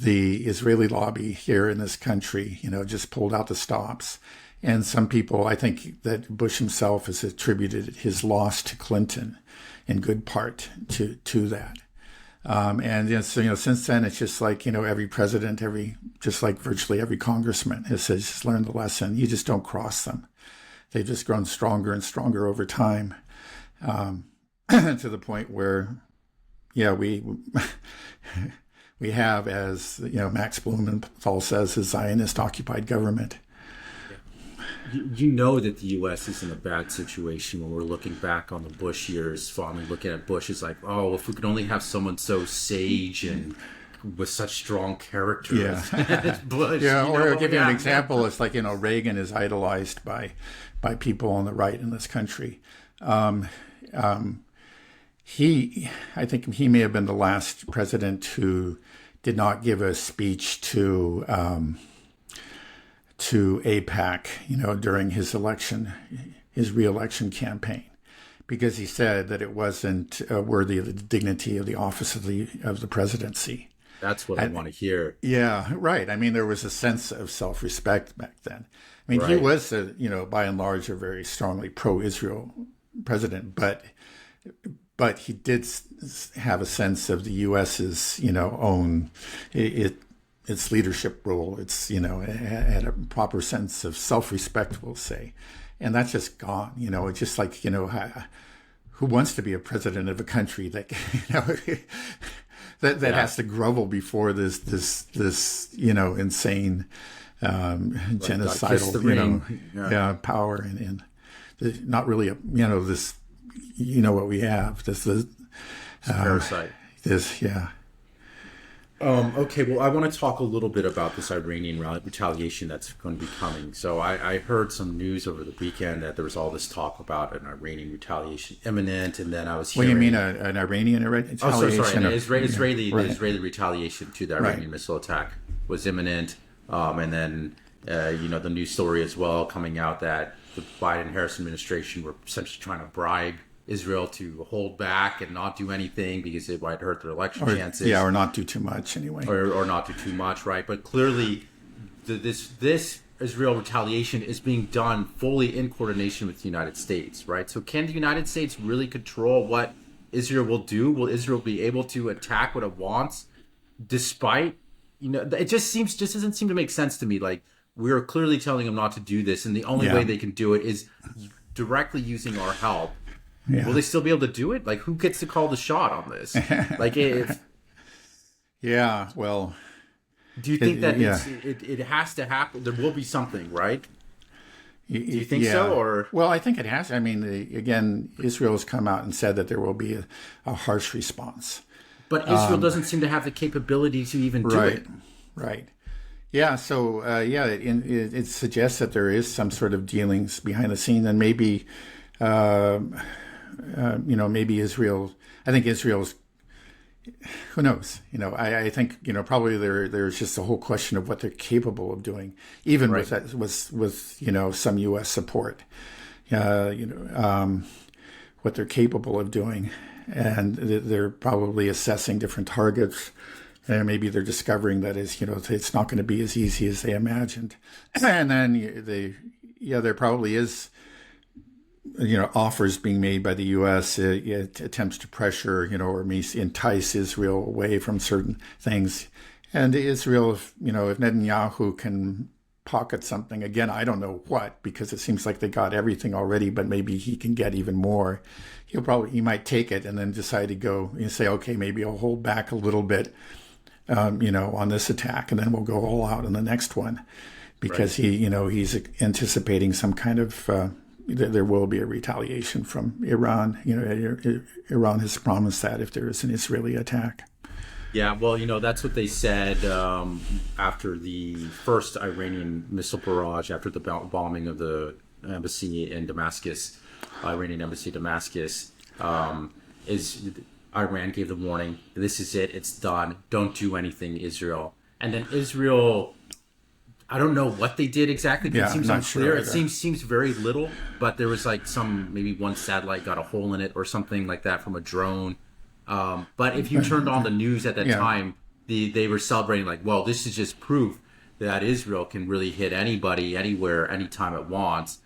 the Israeli lobby here in this country, just pulled out the stops. And some people, I think that Bush himself has attributed his loss to Clinton in good part to that. So, since then, it's just every president, just like virtually every congressman has just learned the lesson. You just don't cross them. They've just grown stronger and stronger over time, to the point where, we have, as Max Blumenthal says, a Zionist-occupied government. You know that the U.S. is in a bad situation when we're looking back on the Bush years, fondly looking at Bush. It's like, oh, if we could only have someone so sage and with such strong character as Bush. Yeah, you or know, I'll give you an example. It's like, Reagan is idolized by people on the right in this country. I think he may have been the last president who did not give a speech to AIPAC, during his re-election campaign, because he said that it wasn't worthy of the dignity of the office of the presidency. That's what I want to hear. Yeah, right. I mean, there was a sense of self-respect back then. I mean, He was, by and large, a very strongly pro-Israel president, but he did have a sense of the U.S.'s, own its leadership role. It had a proper sense of self-respect, we'll say, and that's just gone. It's just like, who wants to be a president of a country that that has to grovel before this insane genocidal power and not really this what we have this parasite. Okay, well, I want to talk a little bit about this Iranian retaliation that's going to be coming. So I heard some news over the weekend that there was all this talk about an Iranian retaliation imminent, and then I was hearing... What do you mean, an Iranian retaliation? Oh, sorry. The Israeli retaliation to the Iranian missile attack was imminent. And then, the news story as well coming out that the Biden-Harris administration were essentially trying to bribe Israel to hold back and not do anything because it might hurt their election chances. Yeah, or not do too much anyway. Or not do too much, right? But clearly, this Israel retaliation is being done fully in coordination with the United States, right? So can the United States really control what Israel will do? Will Israel be able to attack what it wants despite, it just doesn't seem to make sense to me. Like, we're clearly telling them not to do this, and the only way they can do it is directly using our help. Yeah. Will they still be able to do it? Like, who gets to call the shot on this? Like, yeah, well... Do you think that it has to happen? There will be something, right? Do you think so? Or well, I think it has. I mean, again, Israel has come out and said that there will be a harsh response. But Israel doesn't seem to have the capability to even do it. Right. Yeah, so, it suggests that there is some sort of dealings behind the scene, and maybe... maybe Israel. I think Israel's. Who knows? I think probably there's just a whole question of what they're capable of doing, even with some U.S. support. What they're capable of doing, and they're probably assessing different targets. And maybe they're discovering that it's not going to be as easy as they imagined, and then there probably is. Offers being made by the U.S. Attempts to pressure, or entice Israel away from certain things. And Israel, if Netanyahu can pocket something, again, I don't know what, because it seems like they got everything already, but maybe he can get even more. He might take it and then decide to go and say, okay, maybe I'll hold back a little bit, on this attack, and then we'll go all out on the next one, because he's anticipating some kind of. There will be a retaliation from Iran. Iran has promised that if there is an Israeli attack. Yeah, well, that's what they said after the first Iranian missile barrage, after the bombing of the embassy in Damascus, Iranian embassy in Damascus, is Iran gave the warning, this is it, it's done, don't do anything, Israel. And then Israel... I don't know what they did exactly, but it seems unclear. It seems very little, but there was maybe one satellite got a hole in it or something like that from a drone. But if you turned on the news at that time, they were celebrating well, this is just proof that Israel can really hit anybody, anywhere, anytime it wants,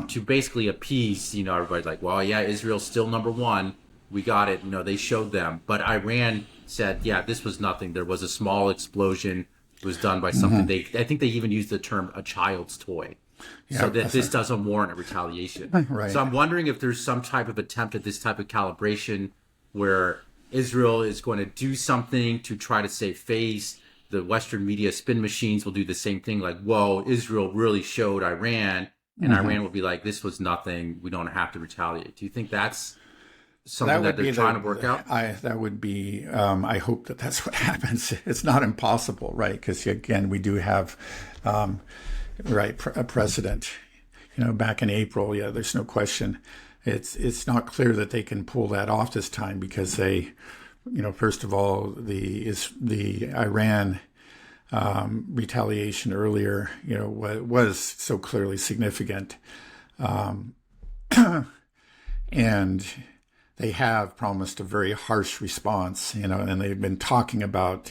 to basically appease, everybody's like, well, yeah, Israel's still number one. We got it. They showed them. But Iran said, yeah, this was nothing. There was a small explosion. It was done by something I think they even used the term a child's toy, so that this doesn't warrant a retaliation. Right. So I'm wondering if there's some type of attempt at this type of calibration where Israel is going to do something to try to save face. The Western media spin machines will do the same thing, like, whoa, Israel really showed Iran and Iran will be like, this was nothing. We don't have to retaliate. Do you think that's something That that would they're be trying to work out? that would be. I hope that that's what happens. It's not impossible, right? Because again, we do have, a precedent. Back in April, yeah, there's no question. It's not clear that they can pull that off this time because they, first of all, the Iran retaliation earlier, was so clearly significant, and they have promised a very harsh response, and they've been talking about,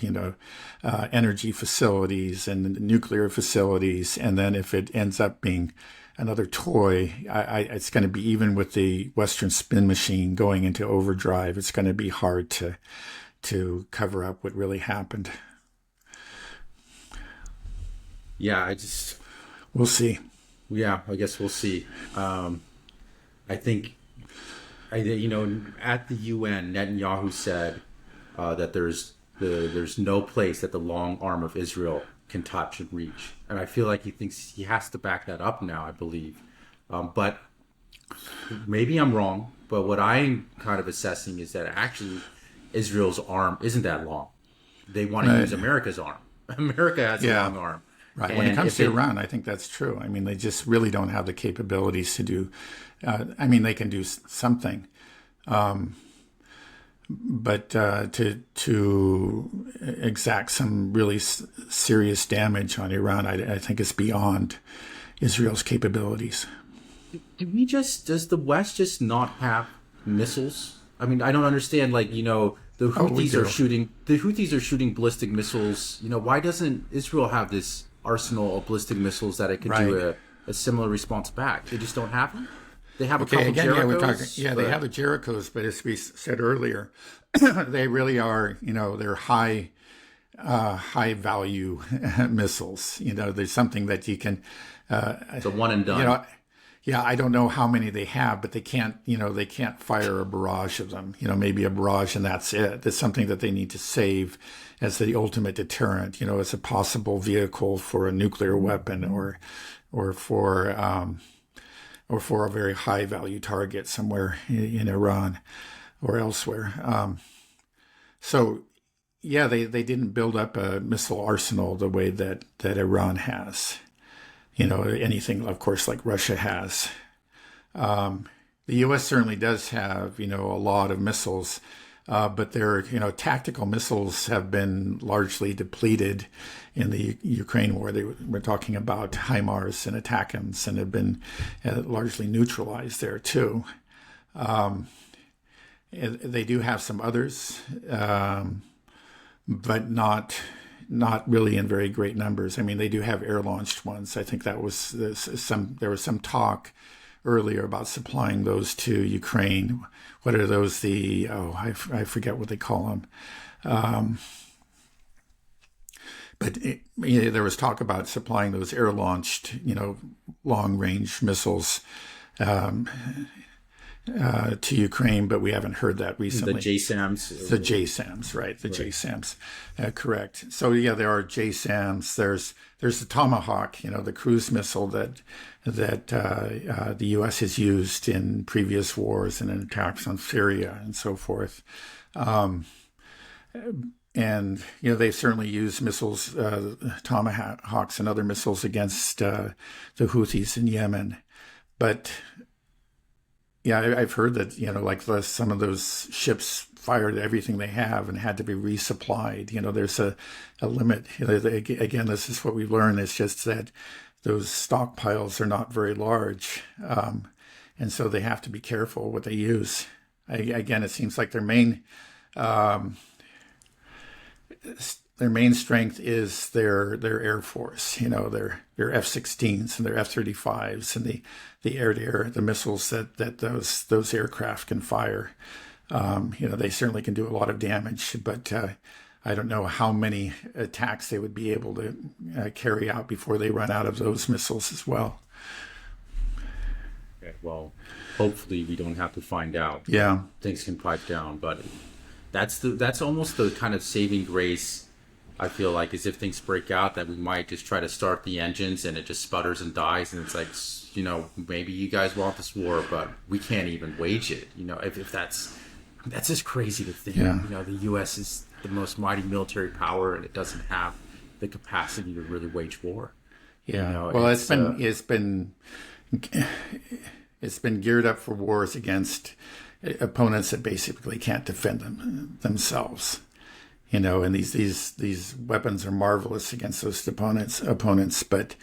energy facilities and nuclear facilities. And then if it ends up being another toy, it's going to be, even with the Western spin machine going into overdrive, it's going to be hard to cover up what really happened. Yeah, we'll see. Yeah, I guess we'll see. I think, at the UN, Netanyahu said that there's no place that the long arm of Israel can touch and reach, and I feel like he thinks he has to back that up now, I believe. But maybe I'm wrong. But what I'm kind of assessing is that actually Israel's arm isn't that long. They want to use America's arm. America has a long arm. Right. When it comes to Iran, I think that's true. I mean, they just really don't have the capabilities to do. They can do something, but to exact some really serious damage on Iran, I think is beyond Israel's capabilities. Does the West just not have missiles? I mean, I don't understand. Like, the Houthis are shooting ballistic missiles. Why doesn't Israel have this arsenal of ballistic missiles that it could do a similar response back? They just don't have them. They have a couple Jerichos. They have the Jerichos, but as we said earlier, they really are, they're high value missiles. There's something that you can. It's a one and done. I don't know how many they have, but they can't fire a barrage of them. Maybe a barrage and that's it. That's something that they need to save as the ultimate deterrent. As a possible vehicle for a nuclear weapon or for a very high value target somewhere in Iran or elsewhere. They didn't build up a missile arsenal the way that Iran has. Anything, of course, like Russia has. The U.S. certainly does have, a lot of missiles, but their, tactical missiles have been largely depleted in the Ukraine war. We're talking about HIMARS and ATACMS, and have been largely neutralized there too. They do have some others, but not really in very great numbers. I mean, they do have air-launched ones. I think there was some talk earlier about supplying those to Ukraine. What are those? I forget what they call them. But there was talk about supplying those air-launched, long-range missiles to Ukraine, but we haven't heard that recently. The JSAMs. The JSAMs, right? The JSAMs, correct. So there are JSAMs. There's the Tomahawk, the cruise missile that the U.S. has used in previous wars and in attacks on Syria and so forth. And they've certainly used missiles, Tomahawks and other missiles against the Houthis in Yemen, but. Yeah, I've heard that, some of those ships fired everything they have and had to be resupplied. There's a limit. Again, this is what we learned. It's just that those stockpiles are not very large. And so they have to be careful what they use. Again, it seems like their main strength is their Air Force, their F-16s and their F-35s and the air-to-air, the missiles that those aircraft can fire. They certainly can do a lot of damage, but I don't know how many attacks they would be able to carry out before they run out of those missiles as well. Okay, well, hopefully we don't have to find out. Yeah, things can pipe down, but that's almost the kind of saving grace I feel like as if things break out, that we might just try to start the engines and it just sputters and dies, and it's like, maybe you guys want this war, but we can't even wage it. If that's just crazy to think. Yeah. The U.S. is the most mighty military power, and it doesn't have the capacity to really wage war. Yeah. Well, it's been geared up for wars against opponents that basically can't defend themselves. And these weapons are marvelous against those opponents. But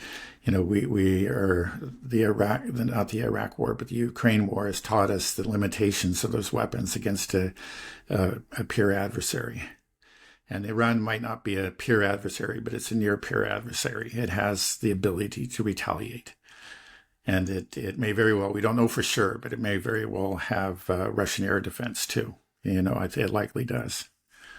we are not the Iraq war, but the Ukraine war has taught us the limitations of those weapons against a peer adversary. And Iran might not be a peer adversary, but it's a near peer adversary. It has the ability to retaliate. And it may very well, we don't know for sure, but it may very well have Russian air defense too. It likely does.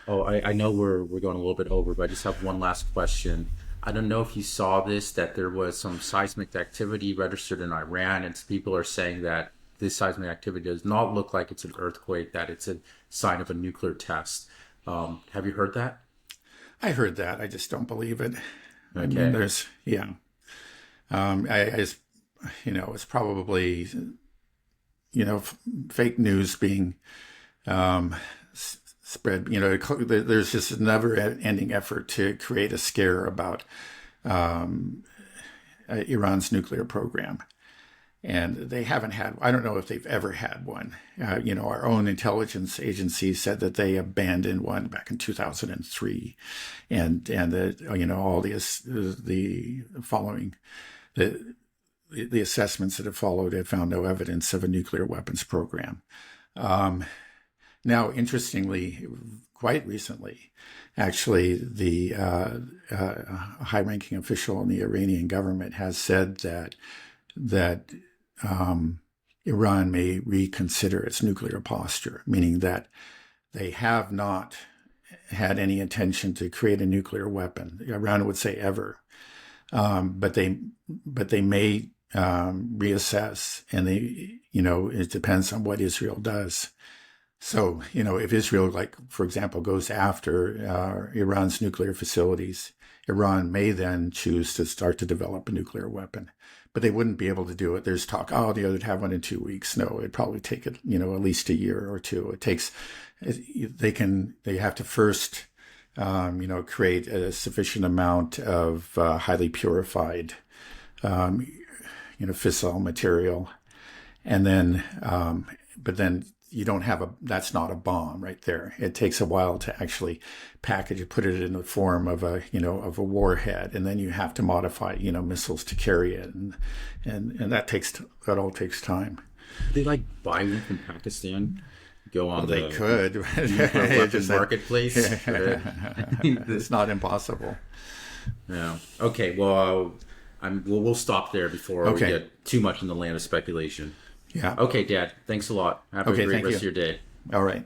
Oh, I know we're going a little bit over, but I just have one last question. I don't know if you saw this, that there was some seismic activity registered in Iran, and people are saying that this seismic activity does not look like it's an earthquake, that it's a sign of a nuclear test. Have you heard that? I heard that. I just don't believe it. Okay. I mean, it's probably, fake news being spread. There's just a never-ending effort to create a scare about Iran's nuclear program. And they haven't had, I don't know if they've ever had one. Our own intelligence agency said that they abandoned one back in 2003. And all the following, the assessments that have followed have found no evidence of a nuclear weapons program. Now, interestingly, quite recently, actually, the high-ranking official in the Iranian government has said that Iran may reconsider its nuclear posture, meaning that they have not had any intention to create a nuclear weapon. Iran would say ever, but they may reassess, and it depends on what Israel does. So, if Israel, for example, goes after Iran's nuclear facilities, Iran may then choose to start to develop a nuclear weapon. But they wouldn't be able to do it. There's talk, they'd have one in 2 weeks. No, it'd probably take at least a year or two. They have to first, create a sufficient amount of highly purified, fissile material. And then, but then you don't have that's not a bomb right there. It takes a while to actually package it, put it in the form of a warhead, and then you have to modify, missiles to carry it, and that all takes time. They buy one from Pakistan, go on. They could weapons marketplace. It's not impossible. Yeah. Okay. Well, we'll stop there before we get too much in the land of speculation. Yeah. Okay, Dad. Thanks a lot. Have a great rest of your day. All right.